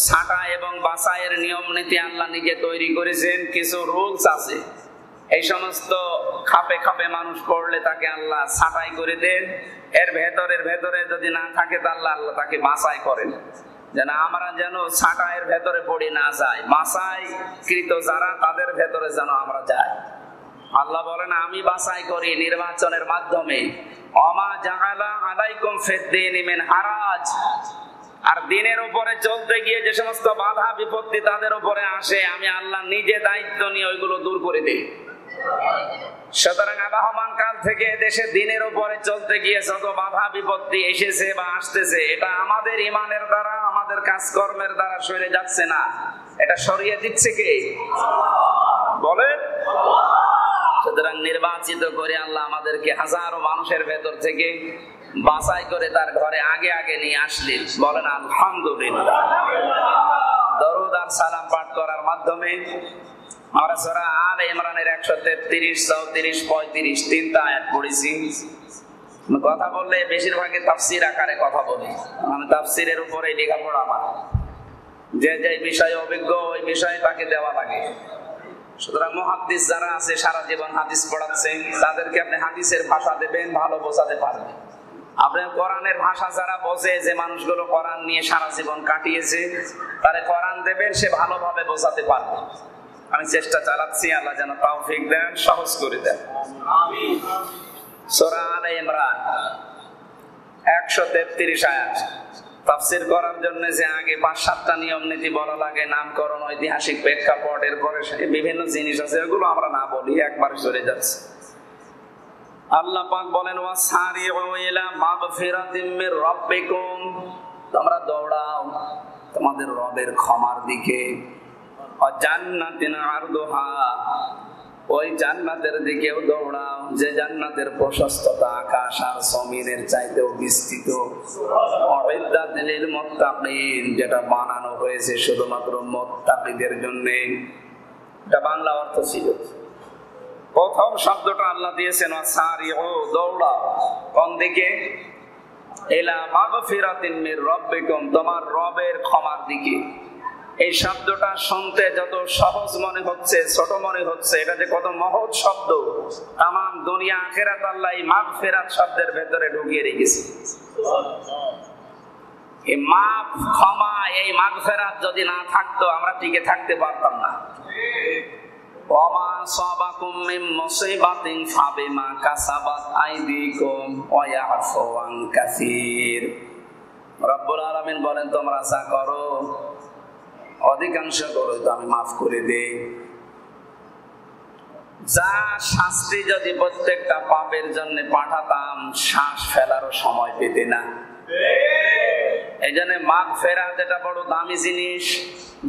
ছাঁটা এবং বাছাইয়ের নিয়ম নীতি আল্লাহ নিজে তৈরি করেছেন, কিছু রুলস আছে। এই সমস্ত খাপে খাপে মানুষ পড়লে তাকে আল্লাহ ছাঁটাই করে দেন। এর ভেতরে যদি না থাকে তাহলে আল্লাহ তাকে বাছাই করেন, যেন আমরা যেন ছাঁটাইয়ের ভেতরে পড়ে না যাই। বাছাই কৃত যারা, তাদের ভেতরে যেন আমরা যাই। আল্লাহ বলেন আমি বাছাই করি নির্বাচনের মাধ্যমে। ওমা জাআলা আলাইকুম ফিদ-দীনি মিন হারাজ। আর দিনের উপরে চলতে গিয়ে যে সমস্ত বাধা বিপত্তি তাদের উপরে আসে, আমি আল্লাহ নিজে দায়িত্ব নিয়ে ওইগুলো দূর করে দিই। সুতরাং আবহমান কাল থেকে দেশে দিনের উপরে চলতে গিয়ে যত বাধা বিপত্তি এসেছে বা আসতেছে, এটা আমাদের ইমানের দ্বারা, আমাদের কাজকর্মের দ্বারা সরে যাচ্ছে না, এটা সরিয়ে দিচ্ছে কে? বলেন। সুতরাং নির্বাচিত করে আল্লাহ আমাদেরকে হাজারো মানুষের ভেতর থেকে বাছাই করে তার ঘরে আগে আগে নিয়ে আসলেন। বলেন আলহামদুলিল্লাহ। দরুদ আর সালাম পাঠ করার মাধ্যমে আমরা সূরা আলে ইমরানের 133, 34, 35 তিনটা আয়াত পড়েছি। কথা বললে বেশিরভাগই তাফসীর আকারে কথা বলি, আমি তাফসীরের উপরে লেখাপড়া আমার, যে যে বিষয়ে অভিজ্ঞ ওই বিষয়ে তাকে দেওয়া লাগে। সুতরাং মুহাদ্দিস যারা আছে, সারা জীবন হাদিস পড়াচ্ছেন, তাদেরকে আপনি হাদিসের ভাষা দেবেন, ভালো বোঝাতে পারবেন। আপনি কোরআনের ভাষা যারা বোঝে, যে মানুষগুলো কোরআন নিয়ে সারা জীবন কাটিয়েছে, তারে কোরআন দেবেন, সে ভালোভাবে বোঝাতে পারবে। আমি চেষ্টা চালাচ্ছি, আল্লাহ যেন তৌফিক দেন, সহজ করে দেন। আমিন। সূরা আলে ইমরান 133 আয়াত। তাফসীর করার জন্য যে আগে 5-7টা নিয়ম নীতি বলা লাগে, নামকরণ, ঐতিহাসিক প্রেক্ষাপট, এরপরে বিভিন্ন জিনিস আছে, এগুলো আমরা না বলি, একবার চলে যাচ্ছে। আল্লাহ পাক বলেন ওয়াসারিউ ইলা মাগফিরাতিম মির রাব্বিকুম, তোমরা দৌড়াও তোমাদের রবের ক্ষমার দিকে। জান্নাতিন আরদুহা, ওই জান্নাতের দিকেও দৌড়াও যে জান্নাতের প্রশস্ততা আকাশ আর জমিনের চাইতেও বিস্তৃত। উইদ্দাত লিল মুত্তাকিন, যেটা বানানো হয়েছে শুধুমাত্র মুত্তাকিদের জন্য। এটা বাংলা অর্থ ছিল। প্রথম শব্দটা আল্লাহ দিয়েছেন ওয়াসারিউ, দৌড়াও কোন দিকে? ইলা মাগফিরাতিন মির রাব্বিকুম, তোমার রবের ক্ষমার দিকে। এই শব্দটা শুনতে যত সহজ মনে হচ্ছে, ছোট মনে হচ্ছে, এটা যে কত মহৎ শব্দ। তামাম দুনিয়া আখিরাত আল্লাহ এই মাগফিরাত শব্দের ভেতরে ঢুকিয়ে রেখেছে। এই মাফ, ক্ষমা, এই মাগফিরাত যদি না থাকতো আমরা টিকে থাকতে পারতাম না। ওমা সাবাকুম মিন মুসিবাতিন ফাবিমা কাসাবাত আইদিকুম ওয়া ইয়াফু আন কাসীর। রব্বুল আলামিন বলেন তোমরা যা করো অধিকাংশ করো তো আমি মাফ করে দেই। যা শাস্তি যদি প্রত্যেকটা পাপের জন্য পাঠাতাম, শ্বাস ফেলারও সময় পেতে না। এই জন্য মাগফিরাত এটা বড় দামি জিনিস।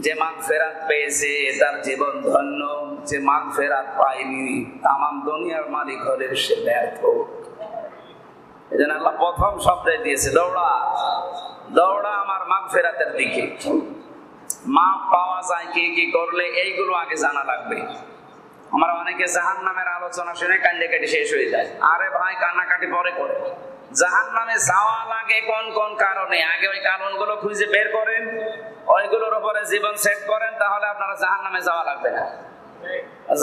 যে মাগফিরাত পেয়েছে তার জীবন ধন্য, যে মাগফিরাত পায়নি তামাম দুনিয়ার মালিক হলে সে ব্যর্থ। এই জন্য আল্লাহ প্রথম শব্দে দিয়েছে দৌড়া, দৌড়া আমার মাগফিরাতের দিকে। মাপ পাওয়া যায় কি কি করলে, এইগুলো আগে জানা লাগবে। আমরা অনেকে জাহান্নামের আলোচনা শুনে কান্দে কেটে শেষ হয়ে যায়। আরে ভাই, কান্নাকাটি পরে করে। জাহান্নামে যাওয়া লাগে কোন কোন কারণে, আগে ওই কারণগুলো খুঁজে বের করেন, ওইগুলোর উপরে জীবন সেট করেন, তাহলে আপনারা জাহান্নামে যাওয়া লাগবে না।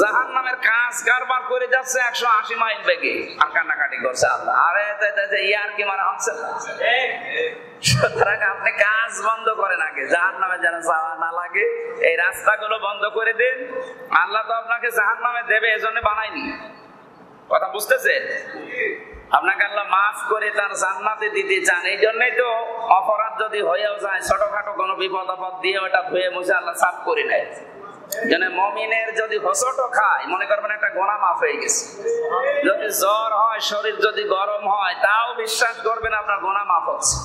জাহান্নামের কাজ কারবার করে যাচ্ছে 180 মাইল বেগে, আর কান্নাকাটি করছে আল্লাহ। আরে ইয়ার কি মারা হচ্ছে। সুতরাং আপনি কাজ বন্ধ করেন আগে, জাহান্নামে যেন যাওয়া না লাগে এই রাস্তাগুলো বন্ধ করে দেন। আল্লাহ তো আপনাকে জাহান্নামে দেবে এজন্য বানায়নি, কথা বুঝতেছেন? আপনাকে আল্লাহ মাফ করে তার জান্নাতে দিতে চান। এই জন্যই তো অপরাধ যদি হয়েও যায়, ছোটখাটো কোনো বিপদ আপদ দিয়ে ওটা ধুয়ে মুছে আল্লাহ সাফ করে নেয়। যেন মুমিনের যদি হোঁচটও খায়, মনে করবেন একটা গোনা মাফ হয়ে গেছে। যদি জ্বর হয়, শরীর যদি গরম হয়, তাও বিশ্বাস করবেন আপনার গোনা মাফ হচ্ছে।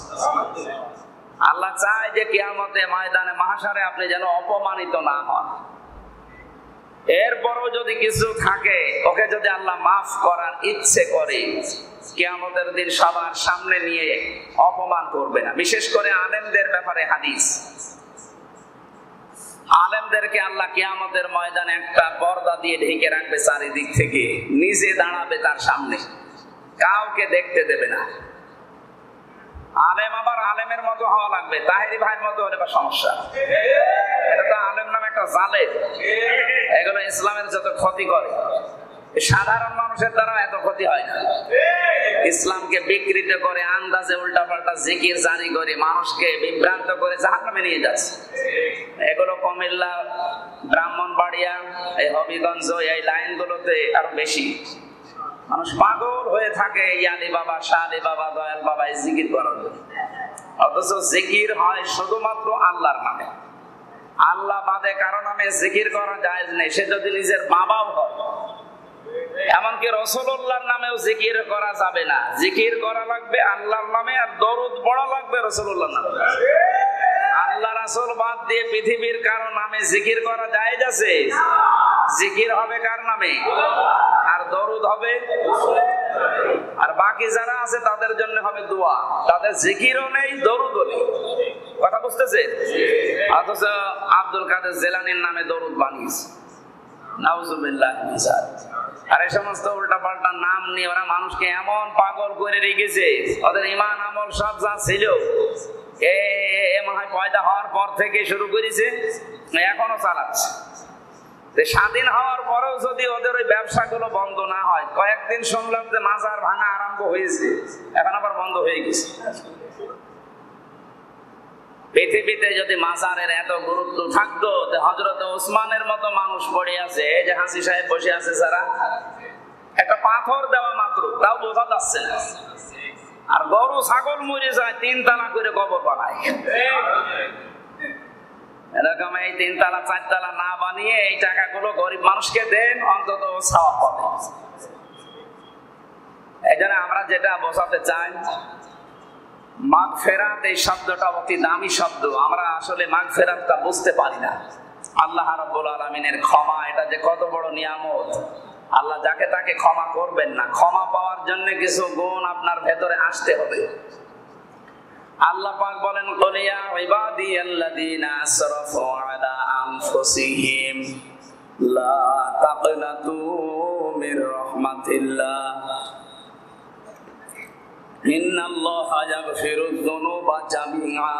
আল্লাহ চায় যে কিয়ামতে ময়দানে মাহশারে আপনি যেন অপমানিত না হন। এরপরও যদি কিছু থাকে, ওকে যদি আল্লাহ মাফ করার ইচ্ছে করে, কিয়ামতের দিন সবার সামনে নিয়ে অপমান করবে না। বিশেষ করে আলেমদের ব্যাপারে হাদিস, আলেমদেরকে আল্লাহ কিয়ামতের ময়দানে একটা পর্দা দিয়ে ঢেকে রাখবে চারিদিক থেকে, নিজে দাঁড়াবে তার সামনে, কাউকে দেখতে দেবে না। আলেম আবার আলেমের মতো হওয়া লাগবে, তাহেরি ভাইয়ের মতো হলে বা সমস্যা। এটা তো আলেম নামে একটা জালেম, এগুলো ইসলামের যত ক্ষতি করে, সাধারণ মানুষের দ্বারা এত ক্ষতি হয় না। ইসলামকে বিকৃত করে আন্দাজে উল্টাপাল্টা জিকির জারি করে মানুষকে বিভ্রান্ত করে জাহান্নামে নিয়ে যাচ্ছে। এগুলো কুমিল্লা, ব্রাহ্মণবাড়িয়া, এই হবিগঞ্জ, এই লাইনগুলোতে আরো বেশি। মানুষ পাগল হয়ে থাকে এই আলী বাবা, শাহ আলী বাবা, দয়াল বাবা এই জিকির করার জন্য। অথচ জিকির হয় শুধুমাত্র আল্লাহর নামে, আল্লাহ বাদে কারো নামে জিকির করা জায়েজ নেই, সে যদি নিজের বাবাও হয়। এমনকি রাসূলুল্লাহর নামেও জিকির করা যাবে না, জিকির করা লাগবে আল্লাহর নামে, আর দরুদ পড়া লাগবে রাসূলুল্লাহর নামে। আল্লাহ রাসূল বাদ দিয়ে পৃথিবীর কারো নামে জিকির করা জায়েজ আছে? জিকির হবে কার নামে? আর দরুদ হবে, আর বাকি যারা আছে তাদের জন্য হবে দোয়া। তাদের জিকিরও নেই, দরুদও নেই। কথা বুঝতেছে? অথচ আব্দুল কাদের জিলানীর নামে দরুদ বানিয়েছে, নাউজুবিল্লাহ মিন যালিক। আর এই সমস্ত উল্টাপাল্টা নাম নিয়ে ওরা মানুষকে এমন পাগল করে রেখেছে, ওদের ঈমান আমল সব যা ছিল এ মনে হয় পয়দা হওয়ার পর থেকে শুরু করেছে, এখনো চালাচ্ছে। স্বাধীন হওয়ার পরেও যদি ওদের ওই ব্যবসাগুলো বন্ধ না হয়, কয়েকদিন শুনলাম যে মাজার ভাঙা আরম্ভ হয়েছে, এখন আবার বন্ধ হয়ে গেছে। পৃথিবীতে যদি মাজারের এত গুরুত্ব থাকতো, হযরত ওসমানের মতো মানুষ পড়ে আছে, এই যে হাসি সাহেব বসে আছে, যারা একটা পাথর দেওয়া মাত্র তাও বোঝা যাচ্ছে না। আর গরু ছাগল মরে যায়, 3 তালা করে কবর বানায়। এরকম এই 3 তালা 4 তালা না বানিয়ে এই টাকাগুলো গরিব মানুষকে দেন, অন্তত সওয়াব পাবে। এই জন্য আমরা যেটা বোঝাতে চাই, মাগফিরাত এই শব্দটা অতি দামি শব্দ। আমরা আসলে মাগফিরাতটা বুঝতে পারি না। আল্লাহ রাব্বুল আলামিনের ক্ষমা, এটা যে কত বড় নিয়ামত। আল্লাহ যাকে তাকে ক্ষমা করবেন না। ক্ষমা পাওয়ার জন্য কিছু গুণ আপনার ভেতরে আসতে হবে। আল্লাহ পাক বলেন, কুল ইয়া ইবাদিয়াল্লাযীনা আসরাফু আলা আনফুসিহিম লা তাকনাতু মির রাহমাতিল্লাহ ইন্নাল্লাহা ইয়াগফিরুয যুনুবা জামিআ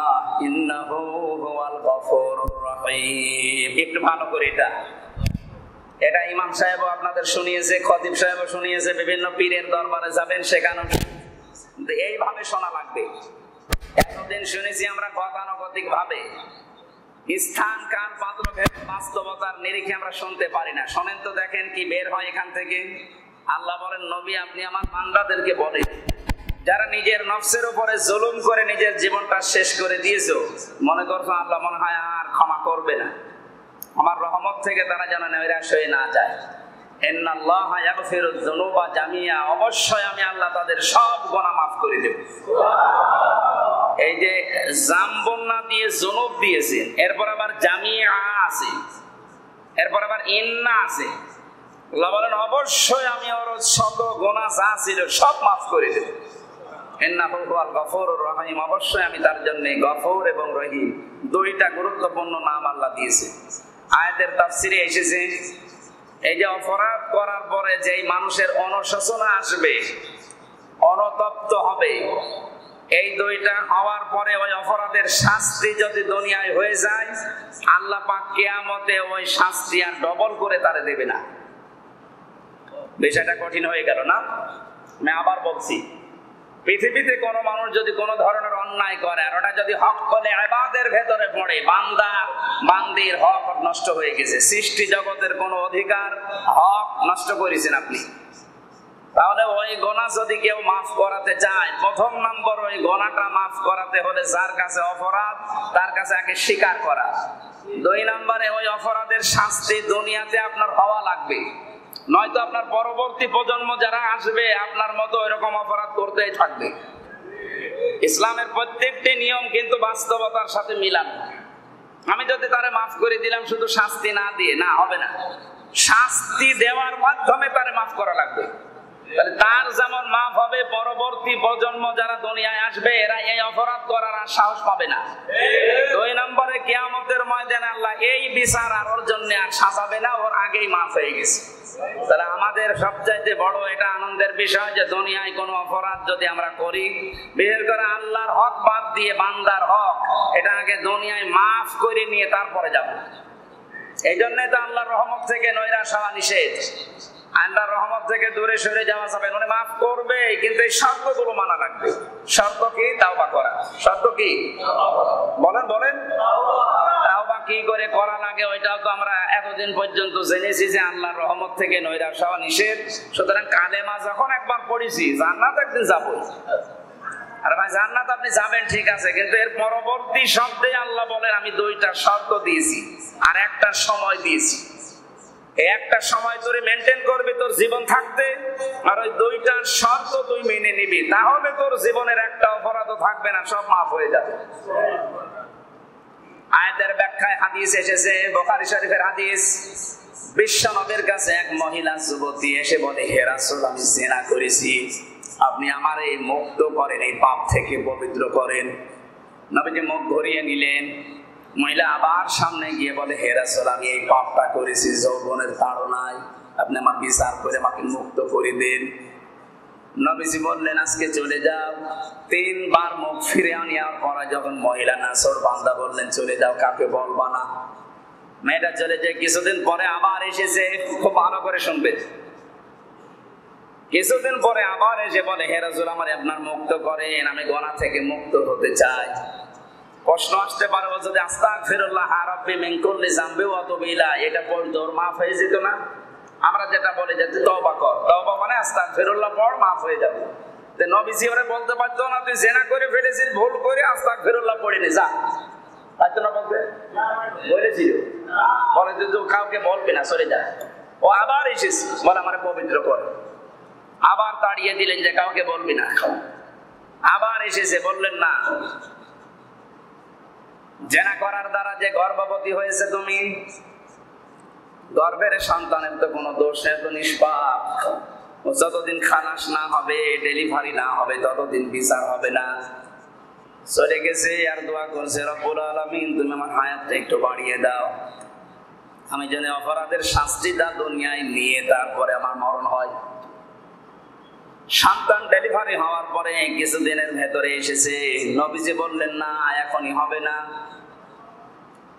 ইন্নাহু হুয়াল গফুরুর রহিম। একটু ভালো করে এটা ইমাম সাহেবও আপনাদের শুনিয়েছে, খতিব সাহেবও শুনিয়েছে, বিভিন্ন পীরের দরবারে যাবেন সেখানেও এইভাবে শোনা লাগবে। এতদিন শুনেছি আমরা গতানুগতিক ভাবে, স্থান কাল পাত্র বাস্তবতার নিরিখে আমরা শুনতে পারি না। শোনেন তো, দেখেন কি বের হয় এখান থেকে। আল্লাহ বলেন, নবী আপনি আমার বান্দাদেরকে বলেন, যারা নিজের নফসের উপরে জুলুম করে নিজের জীবনটা শেষ করে দিয়েছো, মনে করছো আল্লাহ মনে হয় আর ক্ষমা করবে না, আমার রহমত থেকে তারা যেন নৈরাশ হয়ে না যায়। ইন্নাল্লাহা ইয়াগফিরুয যুনুবা জামিআ, অবশ্যই আমি আল্লাহ তাদের সব গুনাহ মাফ করে দেব। এই যে জামবন্না দিয়ে যুনুব দিয়েছেন, এরপর আবার জামিআ আছে, এরপর আবার ইন্না আছে। আল্লাহ বলেন অবশ্যই আমি ওর শত গুনাহ যা ছিল সব মাফ করে দেব। ইন্নাহু হুয়াল গফুরুর রহিম, অবশ্যই আমি তার জন্য গফুর এবং রহিম, দুইটা গুরুত্বপূর্ণ নাম আল্লাহ দিয়েছে। আয়াতের তাফসিরে এসেছে, এই যে অপরাধ করার পরে যেই মানুষের অনুশোচনা আসবে, অনুতপ্ত হবে, এই দুইটা হওয়ার পরে ওই অপরাধের শাস্তি যদি দুনিয়ায় হয়ে যায়, আল্লাহ পাক কিয়ামতে ওই শাস্তি আর ডবল করে তারে দেবে না। বিষয়টা কঠিন হয়ে গেল না? আমি আবার বলছি, পৃথিবীতে কোন মানুষ যদি কোন ধরনের অন্যায় করে, আর ওটা যদি হক বলে ইবাদের ভেতরে পড়ে, বান্দির হক নষ্ট হয়ে গেছে, সৃষ্টি জগতের কোন অধিকার হক নষ্ট করেছেন আপনি। তাহলে ওই গুনাহ যদি কেউ মাফ করাতে চায়, প্রথম নম্বর ওই গুনাহটা মাফ করাতে হলে যার কাছে অপরাধ তার কাছে আগে স্বীকার করা। 2 নম্বরে ওই অপরাধের শাস্তি দুনিয়াতে আপনার হওয়া লাগবে, নয়তো আপনার পরবর্তী প্রজন্ম যারা আসবে আপনার মতো এরকম অপরাধ করতেই থাকবে। ইসলামের প্রত্যেকটি নিয়ম কিন্তু বাস্তবতার সাথে মিলানো। আমি যদি তারে মাফ করে দিলাম শুধু শাস্তি না দিয়ে, না হবে না, শাস্তি দেওয়ার মাধ্যমে তারে মাফ করা লাগবে। তাহলে তার যেমন মাফ হবে, পরবর্তী প্রজন্ম যারা দুনিয়ায় আসবে এরা এই অপরাধ করার আর সাহস পাবে না। 2 নম্বরে কিয়ামতের ময়দানে আল্লাহ এই বিচার আর ওর জন্য আর সাজাবে না, ওর আগেই মাফ হয়ে গেছে। তাহলে আমাদের সবচাইতে বড় এটা আনন্দের বিষয় যে দুনিয়ায় কোনো অপরাধ যদি আমরা করি, বিশেষ করে আল্লাহর হক বাদ দিয়ে বান্দার হক, এটা আগে দুনিয়ায় মাফ করে নিয়ে তারপরে যাব। এই জন্যই তো আল্লাহর রহমত থেকে নৈরাশ হওয়া নিষেধ। আল্লাহর রহমত থেকে দূরে সরে যাওয়া যাবে, মানে মাফ করবে, কিন্তু এই শর্তগুলো মানা লাগবে। শর্ত কি? তাওবা করা। শর্ত কি? বলেন বলেন। তাওবা কি করে করা লাগে ওইটাও তো আমরা এতদিন পর্যন্ত জেনেছি যে আল্লাহর রহমত থেকে নৈরাশ হওয়া নিষেধ। সুতরাং কালেমা যখন একবার পড়েছি, জান্নাত একদিন যাবো। আর ভাই জান্নাত আপনি যাবেন ঠিক আছে, কিন্তু এর পরবর্তী শব্দে আল্লাহ বলেন আমি 2টা শর্ত দিয়েছি আর একটা সময় দিয়েছি। একটা সময় তোরে মেনটেন করবি তোর জীবন থাকতে, আর ওই 2টা শর্ত তুই মেনে নিবি, তাহলে তোর জীবনের একটা অপরাধও থাকবে না, সব মাফ হয়ে যাবে। আয়াতের ব্যাখ্যায় হাদিস এসেছে, বুখারী শরীফের হাদিস। বিশ্ব নবীর কাছে এক মহিলা যুবতী এসে বলে, হে রাসূল, আমি জিনা করেছি, আপনি আমার এই মুক্ত করেন, এই পাপ থেকে পবিত্র করেন। নবীজি মুখ ঘুরিয়ে নিলেন। মহিলা আবার সামনে গিয়ে বলে, হে রাসূল, আমি এই পাপটা করেছি যৌবনের তাড়নায়, আপনি আমার বিচার করে আমাকে মুক্ত করে দেন। নবীজি বললেন, আজকে চলে যাও। 3 বার মুখ ফিরে আনার পরে যখন মহিলা নাছর বান্দা বললেন চলে যাও, কাকে বলবা না। মেয়েটা চলে যায়। কিছুদিন পরে আবার এসেছে, খুব ভালো করে শুনবে। কিছুদিন পরে আবার এসে বলে, হে রাসূল, আমার আপনার মুক্ত করেন, আমি গুনাহ থেকে মুক্ত হতে চাই। প্রশ্ন আসতে পারে, যদি আস্তাগফিরুল্লাহ রাব্বি মিন কুল্লি যামবি ওয়া তুবু ইলাইহি, এটা পড়লে ওর মাফ হয়ে যেত না? আমরা যেটা বলি যে তওবা কর, তওবা মানে আস্তাগফিরুল্লাহ পড়, মাফ হয়ে যাবে। তো নবীজি ওরে বলতে পারতো না, তুই জিনা করে ফেলেছিস, ভুল করে আস্তাগফিরুল্লাহ পড়ে নে, যা? পারতো না বলতে? বলেছিল, বলে যে তুই কাউকে বলবি না, সরে যা। ও আবার এসেছে, বলে আমারে পবিত্র কর। আবার তাড়িয়ে দিলেন যে কাউকে বলবি না। আবার এসেছে, বললেন না, জিনা করার দ্বারা যে গর্ভবতী হয়েছে তুমি, গর্ভের সন্তানের তো কোনো দোষ নেই, তো নিষ্পাপ। যতদিন খালাস না হবে, ডেলিভারি না হবে, ততদিন বিচার হবে না। চলে গেছে আর দোয়া করছে, রব্বুল আলামিন তুমি আমার হায়াতটা একটু বাড়িয়ে দাও, আমি যেন অপরাধের শাস্তিটা দুনিয়ায় নিয়ে তারপরে আমার মরণ হয়। সন্তান ডেলিভারি হওয়ার পরে কিছুদিনের ভেতরে এসেছে। নবীজি বললেন, না এখনই হবে না,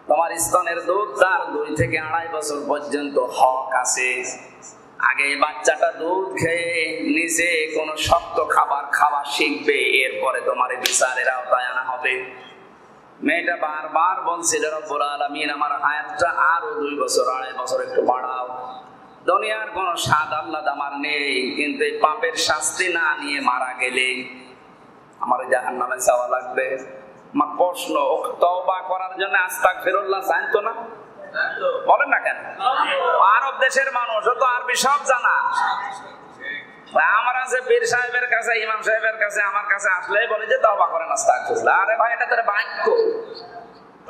তোমার স্তনের দুধ তার 2 থেকে 2.5 বছর পর্যন্ত হক আছে। আগে বাচ্চাটা দুধ খেয়ে নিজে কোন শক্ত খাবার খাওয়া শিখবে, এরপরে তোমার বিচারের আওতায় আনা হবে। মেয়েটা বারবার বলছিল, রব্বুল আলামিন আমার হায়াতটা আরো 2 বছর 2.5 বছর একটু বাড়াও। দুনিয়ার কোন স্বাদ আহ্লাদ আমার নেই, কিন্তু এই পাপের শাস্তি না নিয়ে মারা গেলে আমার জাহান্নামে যাওয়া লাগবে। আমার প্রশ্ন, তওবা করার জন্য আস্তাগফিরুল্লাহ জানতো না? বলেন না কেন? আরব দেশের মানুষ তো আরবি সব জানা। আমরা যে পীর সাহেবের কাছে, ইমাম সাহেবের কাছে, আমার কাছে আসলেই বলে যে তওবা করেন, আস্তাগফিরুল্লাহ। আরে ভাই, এটা তোর বাক্য,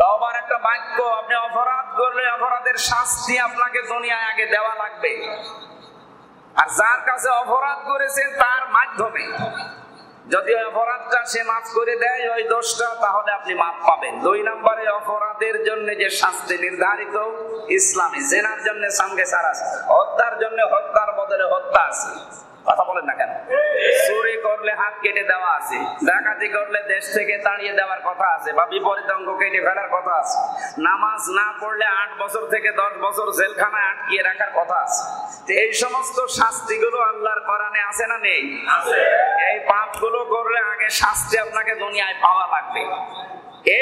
তওবার একটা বাক্য। আপনি অপরাধ করলে অপরাধের শাস্তি আপনাকে দুনিয়ায় আগে দেওয়া লাগবে, আর যার কাছে অপরাধ করেছেন তার মাধ্যমে যদি ওই অপরাধটা সে মাফ করে দেয় ওই দোষটা, তাহলে আপনি মাফ পাবেন। 2 নম্বরে, অপরাধের জন্য যে শাস্তি নির্ধারিত ইসলামে, জিনার জন্য সঙ্গে সারা, হত্যার জন্য হত্যার বদলে হত্যা আছে। কথা বলেন না কেন? চুরি করলে হাত কেটে দেওয়া আছে, ডাকাতি করলে দেশ থেকে তাড়িয়ে দেওয়ার কথা আছে, বা বিপরীত অঙ্গ কেটে ফেলার কথা আছে, নামাজ না পড়লে 8 বছর থেকে 10 বছর জেলখানায় আটকিয়ে রাখার কথা আছে। এই সমস্ত শাস্তিগুলো আল্লাহর কোরআনে আছে না নেই? এই পাপগুলো করলে আগে শাস্তি আপনাকে দুনিয়ায় পাওয়া লাগবে।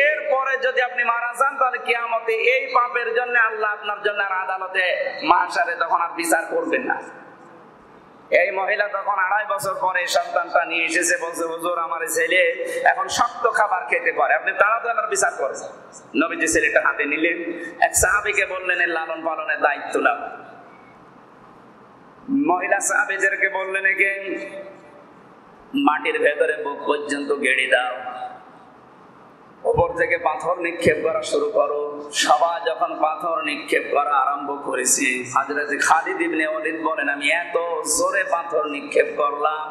এরপরে যদি আপনি মারা যান, তাহলে কিয়ামতে এই পাপের জন্য আল্লাহ আপনার জন্য আর আদালতে মাহশারে তখন আর বিচার করবেন না। এই মহিলা তখন 2.5 বছর পরে সন্তানটা নিয়ে এসেছে, বলছে, হুজুর আমার ছেলে এখন শক্ত খাবার খেতে পারে, আপনি তাড়াতাড়ি আমার বিচার করেন। নবীজি ছেলেটা হাতে নিলেন, এক সাহাবীকে বললেন এর লালন পালনের দায়িত্ব নাও। মহিলা সাহাবীদেরকে বললেন, একে মাটির ভেতরে বুক পর্যন্ত গেড়ে দাও, উপর থেকে পাথর নিক্ষেপ করা শুরু করো। সবাই যখন পাথর নিক্ষেপ করা আরম্ভ করেছে, হযরত খালিদ ইবনে ওয়ালিদ বলেন, আমি এত জোরে পাথর নিক্ষেপ করলাম,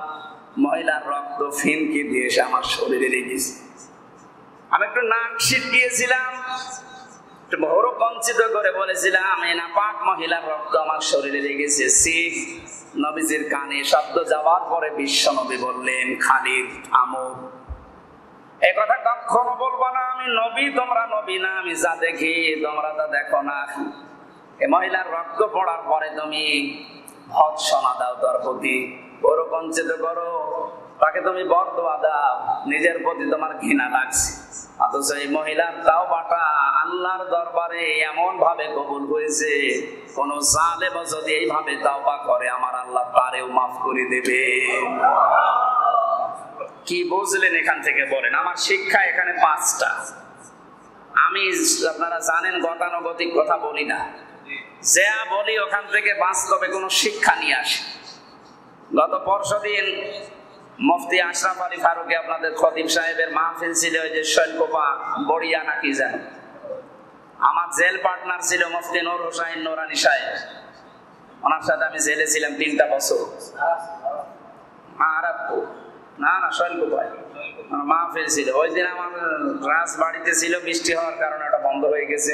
মহিলার রক্ত ফিনকি দিয়ে এসে আমার শরীরে লেগেছে। আমি একটু নাক ছিটকিয়েছিলাম, একটু বড় কঞ্চিত করে বলেছিলাম, এই নাপাক মহিলার রক্ত আমার শরীরে লেগেছে। নবীজির কানে শব্দ যাওয়ার পরে বিশ্ব নবী বললেন, খালিদ থামো, এই কথা কখনো বলবো না। আমি নবী, তোমরা নবী না, আমি যা দেখি তোমরা তা দেখো না। এই মহিলার রক্ত পড়ার পরে তুমি ভৎসনা দাও তার প্রতি, বড় কঞ্চিত করো, তাকে তুমি বরদোয়া দাও, নিজের প্রতি তোমার ঘৃণা লাগছে। অথচ এই মহিলার তাওবাটা আল্লাহর দরবারে এমন ভাবে কবুল হয়েছে, কোন জালেম যদি এইভাবে তাওবা করে আমার আল্লাহ তারেও মাফ করে দেবে। কি বুঝলেন এখান থেকে বলেন? আমার শিক্ষা এখানে 5টা। আমি, আপনারা জানেন, গতানুগতিক কথা বলি না, যা বলি ওখান থেকে বাস্তবে কোনো শিক্ষা নিয়ে আসে। গত পরশুদিন মুফতি আশরাফ আলী ফারুকী আপনাদের খতিব সাহেবের মাহফিল ছিল, ওই যে শৈলকোপা বড়িয়া নাকি যেন। আমার জেল পার্টনার ছিল মুফতি নূর হোসাইন নুরানি সাহেব, ওনার সাথে আমি জেলে ছিলাম 3টা বছর। না শৈলকোপায় মাহফিল ছিল। ওই দিন আমার রাজবাড়িতে ছিল, বৃষ্টি হওয়ার কারণে ওটা বন্ধ হয়ে গেছে।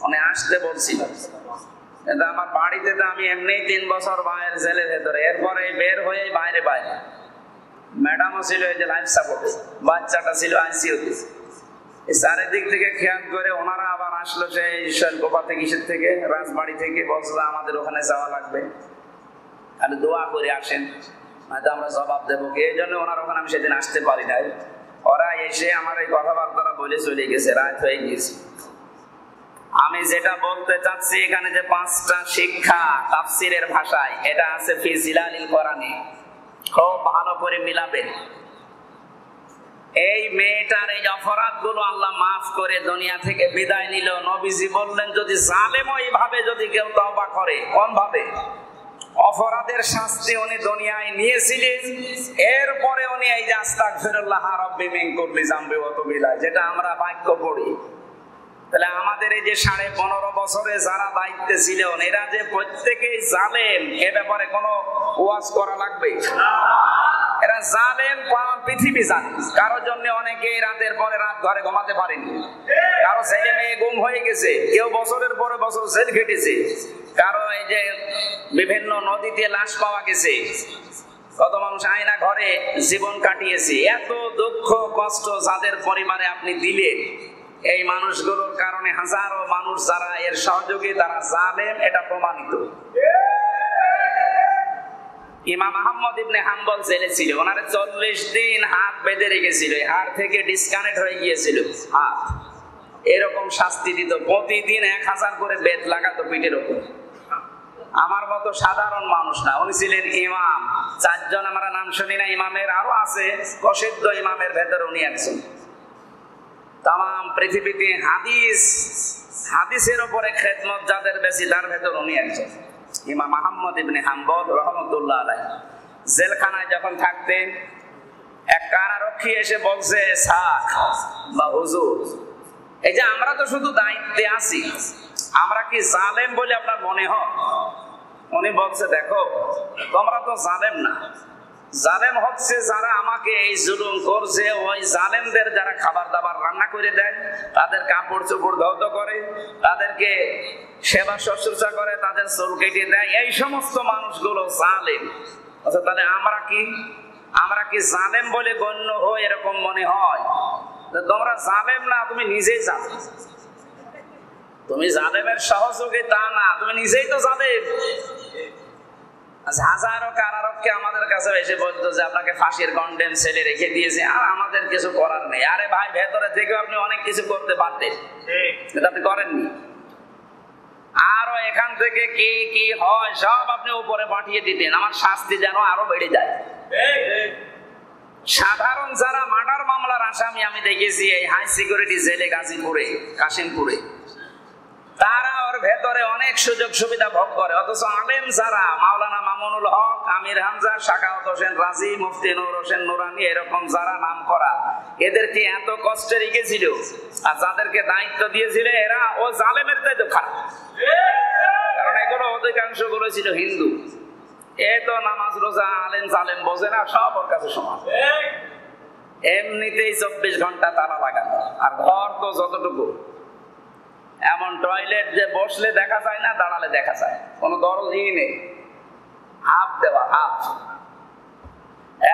উনি আসতে বলছিল, কিন্তু আমার বাড়িতে তো আমি এমনি 3 বছর বাইরে জেলের ভেতরে, এরপরে বের হয়ে বাইরে বাইরে। ম্যাডামও ছিল এই যে লাইফ সাপোর্টে, বাচ্চাটা ছিল আইসিইউতে। চারিদিক থেকে খেয়াল করে ওনারা আবার আসলো সেই শৈলকোপা থেকে, কিসের থেকে, রাজবাড়ি থেকে, বলছিল আমাদের ওখানে যাওয়া লাগবে, তাহলে দোয়া করে আসেন, হয়তো আমরা জবাব দেবো কি। এই জন্য ওনার ওখানে আমি সেদিন আসতে পারি নাই। ওরা এসে আমার এই কথাবার্তাটা বলে চলে গেছে, রাত হয়ে গেছে। আমি যেটা বলতে চাচ্ছি এখানে যে 5টা শিক্ষা তাফসীরের ভাষায়, এটা আছে ফি জিলালিল কোরআনে, খুব ভালো করে মিলাবেন। এই মেয়েটার এই অপরাধগুলো আল্লাহ মাফ করে দুনিয়া থেকে বিদায় নিল। নবীজি বললেন, যদি জালেম এইভাবে যদি কেউ তওবা করে, কোন ভাবে অপরাধের শাস্তি উনি দুনিয়ায় নিয়েছিলেন, এরপরে উনি এই যে আস্তাগফিরুল্লাহ রাব্বি মিন কুল্লি যামবি ওয়া তুবু ইলাইহি, যেটা আমরা বাক্য পড়ি। তাহলে আমাদের এই যে 15.5 বছরে যারা দায়িত্বে ছিলেন, এরা যে প্রত্যেকেই জালেম, এ ব্যাপারে কোনো ওয়াজ করা লাগবে না। এরা জালেম, পৃথিবী জানে। কারোর জন্য অনেকে রাতের পরে রাত ঘরে ঘুমাতে পারেনি, কারো ছেলে মেয়ে গুম হয়ে গেছে, কেউ বছরের পরে বছর জেল খেটেছে, কারো এই যে বিভিন্ন নদীতে লাশ পাওয়া গেছে, কত মানুষ আয়না ঘরে জীবন কাটিয়েছে। এত দুঃখ কষ্ট যাদের পরিবারে আপনি দিলেন, এই মানুষগুলোর কারণে হাজারো মানুষ যারা এর সহযোগী, তারা জালেম, এটা প্রমাণিত। ইমাম আহমদ ইবনে হাম্বল জেলে ছিল, ওনারে 40 দিন হাত বেঁধে রেখেছিল, হাড় থেকে ডিসকানেক্ট হয়ে গিয়েছিল হাত, এরকম শাস্তি দিত। প্রতিদিন 1000 করে বেত লাগাতো পিঠের উপর। আমার মতো সাধারণ মানুষ না, উনি ছিলেন ইমাম। 4 জন আমরা নাম শুনি না ইমামের, আরো আছে প্রসিদ্ধ ইমামের ভেতর উনি একজন। তাম পৃথিবীতে হাদিসের উপরে খেদমত যাদের বেশি, তার ভেতর উনি একজন, ইমাম আহমদ ইবনে হাম্বল রাহমাতুল্লাহ আলাইহি। জেলখানায় যখন থাকতেন, এক কারারক্ষী এসে বলছে, স্যার বা হুজুর, এই যে আমরা তো শুধু দায়িত্বে আছি, আমরা কি জালেম বলে আপনার মনে হয়? উনি বলছে, দেখো তোমরা তো জালেম না, জালেম হচ্ছে যারা আমাকে এই জুলুম করছে, ওই জালেমদের যারা খাবার দাবার রান্না করে দেয়, তাদের কাপড় চোপড় ধৌত করে, তাদেরকে সেবা শুশ্রূষা করে, তাদের চুল কেটে দেয়, এই সমস্ত মানুষগুলো জালেম। আচ্ছা, তাহলে আমরা কি জালেম বলে গণ্য হই এরকম মনে হয়? তোমরা জালেম না, তুমি নিজেই জালেম। তুমি জালেমের সহযোগী তা না, তুমি নিজেই তো জালেম। হাজারো কারারক্ষী আমাদের কাছে এসে বলতো যে আপনাকে ফাঁসির কন্ডেম সেলে রেখে দিয়েছে, আর আমাদের কিছু করার নেই। আরে ভাই, ভেতরে থেকে আপনি অনেক কিছু করতে পারতেন, কিন্তু আপনি করেননি। আরো এখান থেকে কি কি হয় সব আপনি উপরে পাঠিয়ে দিতেন, আমার শাস্তি যেন আরো বেড়ে যায়। সাধারণ যারা মার্ডার মামলার আসামি আমি দেখেছি এই হাই সিকিউরিটি জেলে গাজীপুরে, কাশিমপুরে, তারা ওর ভেতরে অনেক সুযোগ সুবিধা ভোগ করে। অথচ আলেম যারা, মাওলানা মামুনুল হক, আমির হামজা, সাখাওয়াত হোসেন রাজি, মুফতি নূর হোসেন নুরানি, এরকম যারা নাম করা, এদেরকে এত কষ্টে রেখেছিল, আর যাদেরকে দায়িত্ব দিয়েছিল এরা ও জালেমের চাইতে খারাপ। কারণ এগুলো অধিকাংশ গুলো ছিল হিন্দু। এ তো নামাজ রোজা আলেম জালেম বোঝে না, সব ওর কাছে সমান। এমনিতেই 24 ঘন্টা তালা লাগানো, আর ঘর তো যতটুকু, এমন টয়লেট যে বসলে দেখা যায় না, দাঁড়ালে দেখা যায়, কোনো দরজই নেই, হাফ দেওয়া হাফ।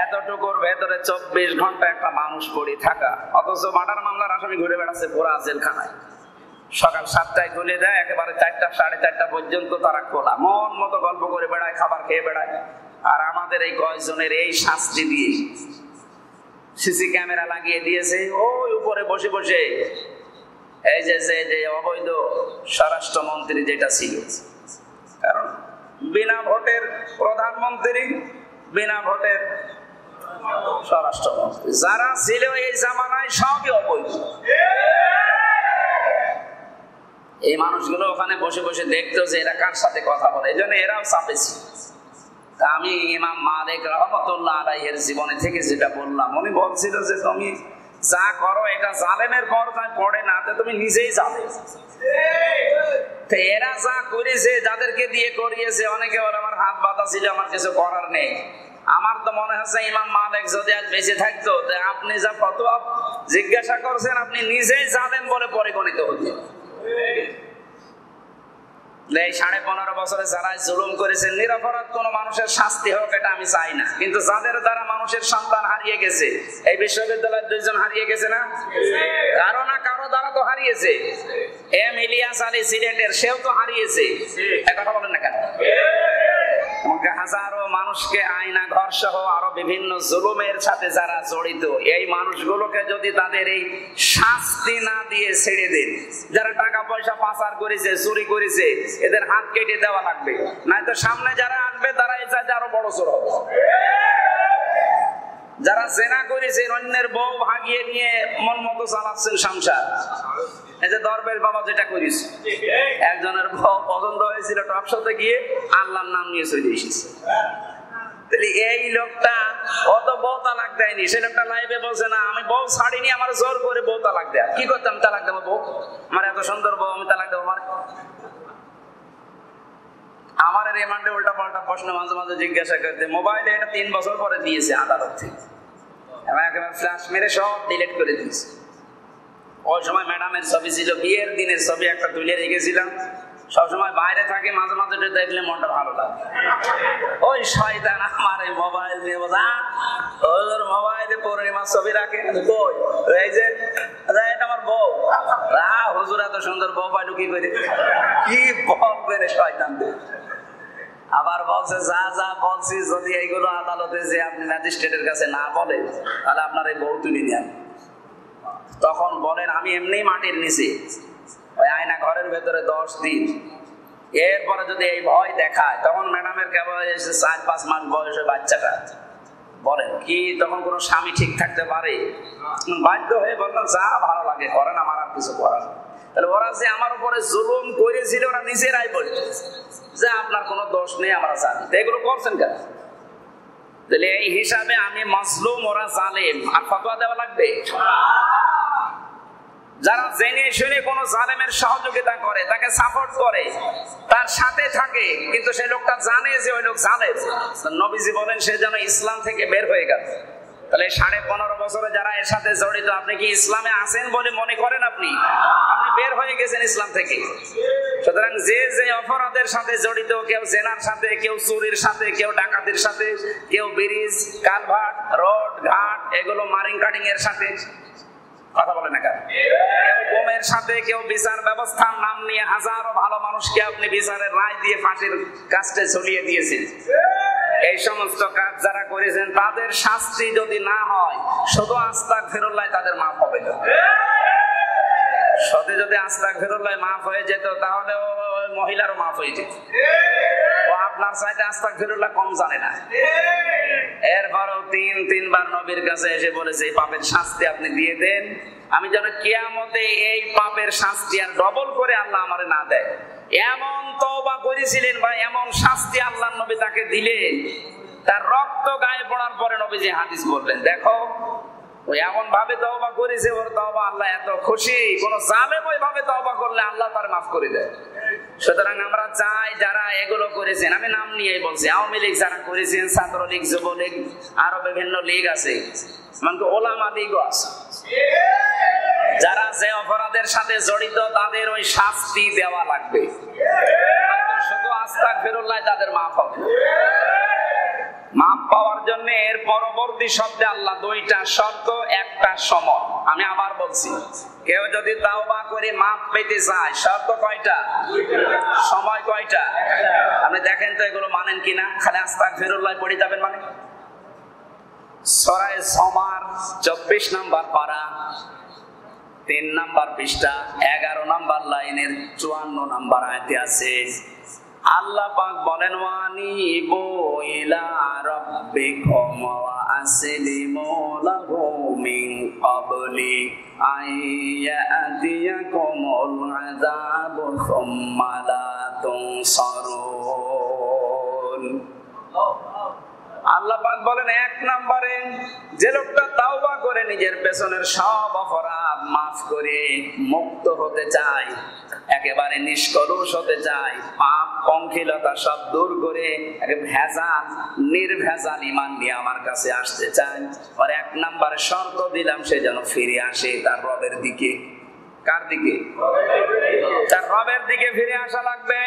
এতটুকুর ভেতরে 24 ঘন্টা একটা মানুষ পড়ে থাকা, অথচ মার্ডার মামলার আসামি ঘুরে বেড়াচ্ছে পুরা জেলখানায়। সকাল 7টায় খুলে দেয়, একেবারে 4টা 4:30 পর্যন্ত তারা খোলা, মন মতো গল্প করে বেড়ায়, খাবার খেয়ে বেড়ায়। আর আমাদের এই কয়েকজনের এই শাস্তি দিয়ে সিসি ক্যামেরা লাগিয়ে দিয়েছে ওই উপরে বসে বসে। এই যে অবৈধ স্বরাষ্ট্রমন্ত্রী যেটা ছিল, কারণ বিনা ভোটের প্রধানমন্ত্রী, বিনা ভোটের স্বরাষ্ট্রমন্ত্রী, যারা ছিল এই জামানায় সবই অবৈধ। এই মানুষগুলো ওখানে বসে বসে দেখতো যে এরা কার সাথে কথা বলে, এই জন্য এরাও চাপে ছিল। তা আমি ইমাম মালিক রহমতুল্লাহ আলাইহির জীবনে থেকে যেটা বললাম, উনি বলছিল যে তুমি যা করো এটা জালেমের পর্দায় পড়ে না, তুমি নিজেই জালেম। এরা যা করেছে, যাদেরকে দিয়ে করিয়েছে, অনেকে বলে আমার হাত বাঁধা ছিল, আমার কিছু করার নেই। আমার তো মনে হচ্ছে ইমাম মালিক যদি আজ বেঁচে থাকতো, আপনি যা ফতোয়া জিজ্ঞাসা করছেন, আপনি নিজেই জালেম বলে পরিগণিত হতেন। এই 15.5 বছরে যারা জুলুম করেছেন, নিরপরাধ কোন মানুষের শাস্তি হোক, এটা আমি চাই না। কিন্তু যাদের দ্বারা মানুষের সন্তান হারিয়ে গেছে, এই বিশ্ববিদ্যালয়ের 2 জন হারিয়ে গেছে না, কারো না কারো দ্বারা তো হারিয়েছে। এম ইলিয়াস আলী সিলেটের, সেও তো হারিয়েছে, কথা বলেন না কেন? হাজারো মানুষকে আয়না ঘর সহ আরো বিভিন্ন জুলুমের সাথে যারা জড়িত, এই মানুষগুলোকে যদি তাদের এই শাস্তি না দিয়ে ছেড়ে দেন, যারা টাকা পয়সা পাচার করেছে, চুরি করেছে, এদের হাত কেটে দেওয়া লাগবে, নয়তো সামনে যারা আসবে তারা এই চাইতে আরো বড় চোর হবে। যারা জেনা করেছে, অন্যের বউ ভাগিয়ে নিয়ে মন মতো চালাচ্ছেন সংসার, এই যে দরবেশ বাবা যেটা করিস, একজনের বউ পছন্দ হয়েছিল, টকশোতে গিয়ে আল্লাহর নাম নিয়ে চলে এসেছে। এই লোকটা অত বউ তালাক দেয়নি, সে লোকটা লাইভে বলছে না আমি বউ ছাড়িনি, আমার জোর করে বউ তালাক দেয়। কি করতাম তালাক দেবো? বউ আমার এত সুন্দর বউ, আমি তালাক দেবো? আমার রিমান্ডে উল্টা পাল্টা প্রশ্ন মাঝে মাঝে জিজ্ঞাসা করতে, মোবাইলে এটা 3 বছর পরে দিয়েছে আদালত থেকে, একেবারে ফ্ল্যাশ মেরে সব ডিলিট করে দিয়েছে। ওই সময় ম্যাডামের ছবি ছিল, বিয়ের দিনের ছবি একটা তুলে রেখেছিলাম, সবসময় বাইরে থাকে, মাঝে মাঝে দেখলে মনটা ভালো লাগে। ওই শয়তান আমার এই মোবাইল নিয়ে বোঝা, ওর মোবাইলে পূর্ণিমার ছবি রাখে, এই যে এটা আমার বউ, হুজুর এত সুন্দর বউ পাইলো কি করে? কি বলবে রে শয়তানদের। আবার বলছে যা যা বলছি, যদি এইগুলো আদালতে যে আপনি ম্যাজিস্ট্রেটের কাছে না বলেন, তাহলে আপনার এই বউ তুলে নেন। তখন বলেন আমি এমনি মাটির নিচে, ওই আয়না ঘরের ভেতরে 10 দিন। এরপরে যদি এই ভয় দেখায়, তখন ম্যাডামের কেবল 4-5 মাস বয়সে বাচ্চাটা, বলেন কি তখন কোন স্বামী ঠিক থাকতে পারে? বাধ্য হয়ে বললাম যা ভালো লাগে করেন, আমার আর কিছু করার। তাহলে ওরা যে আমার উপরে জুলুম করেছিল, ওরা নিজেরাই বলছে যে আপনার কোনো দোষ নেই, আমরা জানি। এগুলো করছেন কেন? তাহলে এই হিসাবে আমি মাজলুম, ওরা জালেম, আর ফতোয়া দেওয়া লাগবে? যারা জেনে শুনে কোন জালেমের সহযোগিতা করে, তাকে সাপোর্ট করে, তার সাথে থাকে, কিন্তু সেই লোকটা জানে যে ওই লোক জালেম, নবীজি বলেন সে যেন ইসলাম থেকে বের হয়ে গেল। তাহলে 15.5 বছরে যারা এর সাথে জড়িত, আপনি কি ইসলামে আছেন বলে মনে করেন? আপনি বের হয়ে গেছেন ইসলাম থেকে। সুতরাং যে যে অপরাধের সাথে জড়িত, কেউ জেনার সাথে, কেউ চুরির সাথে, কেউ ডাকাতির সাথে, কেউ ব্রিজ কালভার্ট রোড ঘাট এগুলো মারিং কাটিং এর সাথে, কথা বলে না কেন? কেউ বোমের সাথে, কেউ বিচার ব্যবস্থার নাম নিয়ে হাজারো ভালো মানুষকে আপনি বিচারের রায় দিয়ে ফাঁসির কাস্টে ঝুলিয়ে দিয়েছেন। এই সমস্ত কাজ যারা করেছেন, তাদের শাস্তি যদি না হয়, শুধু আস্তাগফিরুল্লাহ তাদের মাফ হবে না। শুধু যদি আস্তাগফিরুল্লাহ মাফ হয়ে যেত, তাহলে ওই মহিলারও মাফ হয়ে যেত। ও আপনার চাইতে আস্তাগফিরুল্লাহ কম জানে না। এরপরও তিনবার নবীর কাছে এসে বলেছে এই পাপের শাস্তি আপনি দিয়ে দেন, আমি যেন কিয়ামতে এই পাপের শাস্তি আর ডবল করে আল্লাহ আমারে না দেয়। এমন তওবা করেছিলেন ভাই, এমন শাস্তি আল্লাহর নবী তাকে দিলেন, তার রক্ত গায়ে পড়ার পরে নবীজি হাদিস বললেন, দেখো ওই এমন ভাবে তওবা করেছে, ওর তওবা আল্লাহ এত খুশি। কোন জালেম ওই ভাবে তওবা করলে আল্লাহ তার মাফ করে দেয়। সুতরাং আমরা চাই যারা এগুলো করেছেন, আমি নাম নিয়েই বলছি, আওয়ামী লীগ যারা করেছেন, ছাত্রলীগ, যুবলীগ, আরো বিভিন্ন লীগ আছে, এমনকি ওলামা লীগও আছে, যারা যে অপরাধের সাথে জড়িত তাদের ওই শাস্তি দেওয়া লাগবে। শুধু আস্তাগফিরুল্লাহ তাদের মাফ হবে। মাফ পাওয়ার জন্য এর পরবর্তী শব্দে আল্লাহ দুইটা শর্ত, একটা সময়। আমি আবার বলছি, কেউ যদি তাওবা করে মাফ পেতে চায়, শর্ত কয়টা, সময় কয়টা? আপনি দেখেন তো এগুলো মানেন কিনা। খালি আস্তাগফিরুল্লাহ পড়ে যাবেন মানে? সূরা জুমার 24 নম্বর পারা, 3 নম্বর পৃষ্ঠা, 11 নম্বর লাইনের 54 নম্বর আয়াতে আছে, আল্লাহ পাক বলেন, ওয়ানিবু ইলা রাব্বিকুম ওয়া আসলিমু লাহু মিন ক্বাবলি আইয়াতিয়াকুমুল আযাবু সুম্মা লা তুনসারুন। আল্লাহ পাক বলেন, 1 নম্বরে যে লোকটা তাওবা করে নিজের পেছনের সব অপরাধ মাফ করে মুক্ত হতে চায়, একেবারে নিষ্কলুষ হতে চায়, পাপ পঙ্কিলতা সব দূর করে ভেজাল নির্ভেজাল ঈমান নিয়ে আমার কাছে আসতে চায়, আর 1 নম্বরে শর্ত দিলাম সে যেন ফিরে আসে তার রবের দিকে। কার দিকে? তার রবের দিকে ফিরে আসা লাগবে।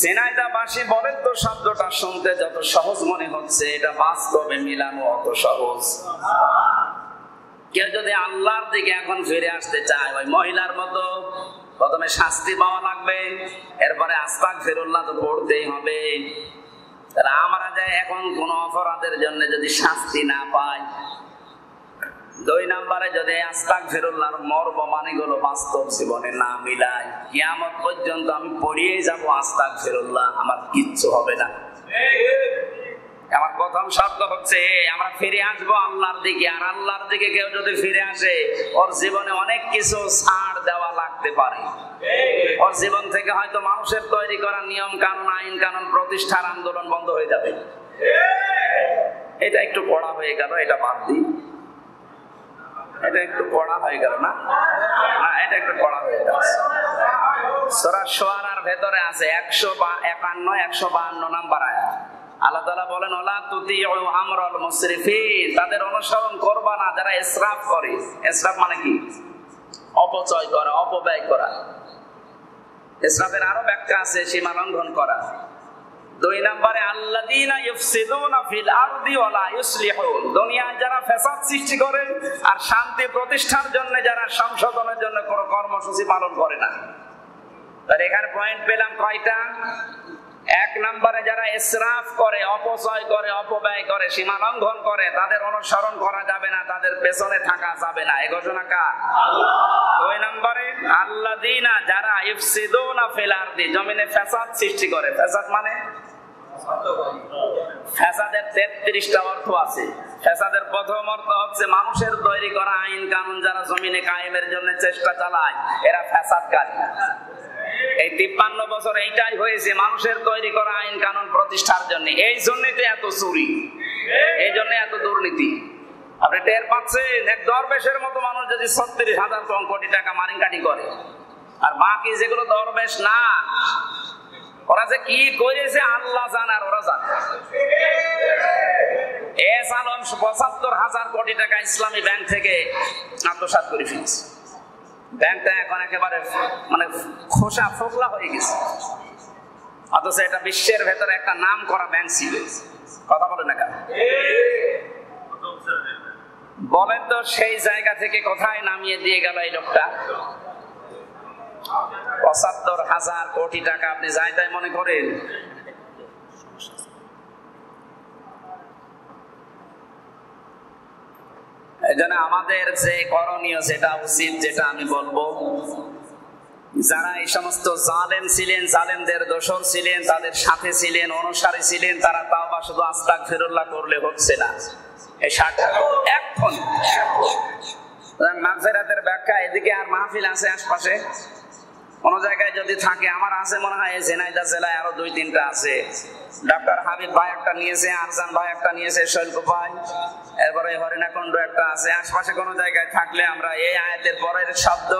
জেনাইদাবাসী বলেন তো, শব্দটা শুনতে যত সহজ মনে হচ্ছে, এটা বাস্তবে মিলানো অত সহজ। কেউ যদি আল্লাহর দিকে এখন ফিরে আসতে চায়, ওই মহিলার মতো প্রথমে শাস্তি পাওয়া লাগবে, এরপরে আস্তাগফিরুল্লাহ তো পড়তেই হবে। তাহলে আমরা যে এখন কোন অপরাধের জন্য যদি শাস্তি না পাই, 2 নম্বরে যদি আস্তাগফিরুল্লাহর মর্ম মানেগুলো বাস্তব জীবনে না মিলাই, কিয়ামত পর্যন্ত আমি পড়িয়ে যাবো আস্তাগফিরুল্লাহ, আমার কিচ্ছু হবে না। আমার প্রথম শর্ত হচ্ছে আমরা ফিরে আসবো আল্লাহর দিকে। আর আল্লাহর দিকে কেউ যদি ফিরে আসে, ওর জীবনে অনেক কিছু ছাড় দেওয়া লাগতে পারে। ওর জীবন থেকে হয়তো মানুষের তৈরি করা নিয়ম কানুন, আইন কানুন প্রতিষ্ঠার আন্দোলন বন্ধ হয়ে যাবে। এটা একটু কড়া হয়ে গেল, এটা বাদ দিই। এটা একটু কড়া হয়ে গেল না? এটা একটু কড়া হয়ে গেল। সূরা শুআরার ভেতরে আছে 151, 152 নাম্বার আয়াত। আল্লাহ তাআলা বলেন, ওয়ালা তুতিউ আমরাল মুসরিফিন, তাদের অনুসরণ করবা না যারা ইসরাফ করে। ইসরাফ মানে কি? অপচয় করা, অপব্যয় করা। ইসরাফের আরো ব্যাখ্যা আছে, সীমা লঙ্ঘন করা। 2 নম্বরে আল্লাযীনা ইফসিদুনা ফিল আরদি ওয়া লা ইউসলিহুন, দুনিয়ায় যারা ফ্যাসাদ সৃষ্টি করে আর শান্তি প্রতিষ্ঠার জন্য যারা সংশোধনের জন্য কোনো কর্মসূচি পালন করে না। তার এখানে পয়েন্ট পেলাম কয়টা? 1 নম্বরে যারা ইসরাফ করে, অপচয় করে, অপব্যয় করে, সীমা লঙ্ঘন করে, তাদের অনুসরণ করা যাবে না, তাদের পেছনে থাকা যাবে না। এই ঘোষণা কার? আল্লাহ। 2 নম্বরে আল্লাযীনা যারা ইফসিদুনা ফিল আরদি, জমিনে ফ্যাসাদ সৃষ্টি করে। ফ্যাসাদ মানে? ফ্যাসাদের 33টা অর্থ আছে। ফ্যাসাদের প্রথম অর্থ হচ্ছে মানুষের তৈরি করা আইন কানুন যারা জমিনে কায়েমের জন্য চেষ্টা চালায়, এরা ফ্যাসাদকারী। এই 53 বছর এইটাই হয়েছে, মানুষের তৈরি করা আইন কানুন প্রতিষ্ঠার জন্য। এই জন্যই তো এত চুরি, এই জন্য এত দুর্নীতি। আপনি টের পাচ্ছেন, এক দরবেশের মতো মানুষ যদি 36,000 কোটি টাকা মারিংকাটি করে, আর বাকি যেগুলো দরবেশ না, ওরা যে কি করেছে আল্লাহ জানে আর ওরা জানে। এস আলম 75,000 কোটি টাকা ইসলামী ব্যাংক থেকে আত্মসাৎ করে ফেলেছে। ব্যাংকটা এখন একেবারে মানে খোসা ফোকলা হয়ে গেছে, অথচ এটা বিশ্বের ভেতরে একটা নাম করা ব্যাংক ছিল। কথা বলে না কেন? বলেন তো, সেই জায়গা থেকে কোথায় নামিয়ে দিয়ে গেল এই লোকটা? 75,000 কোটি টাকা আপনি যাই তাই মনে করেন? এই জন্য আমাদের যে করণীয়, যেটা উচিত, যেটা আমি বলবো, যারা এই সমস্ত জালেম ছিলেন, জালেমদের দোসর ছিলেন, তাদের সাথে ছিলেন, অনুসারী ছিলেন, তারা তাওবা শুধু আস্তাগফিরুল্লাহ করলে হচ্ছে না। এই 60 এখন মাগফিরাতের ব্যাখ্যা এদিকে আর মাহফিল আছে আশপাশে কোন জায়গায় যদি থাকে, আমার আছে মনে হয় ঝিনাইদহ জেলায় আরো 2-3টা আছে। ডক্টর হাবিব ভাই একটা নিয়েছে, আরজান ভাই একটা নিয়েছে, শৈলকু ভাই, এরপরে হরিণাকুণ্ড একটা আছে। আশপাশে কোন জায়গায় থাকলে আমরা এই আয়াতের পরের শব্দ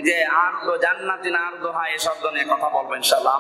যে আরদো জান্নাতিন আরদোহা এই শব্দ নিয়ে কথা বলবো ইনশাআল্লাহ।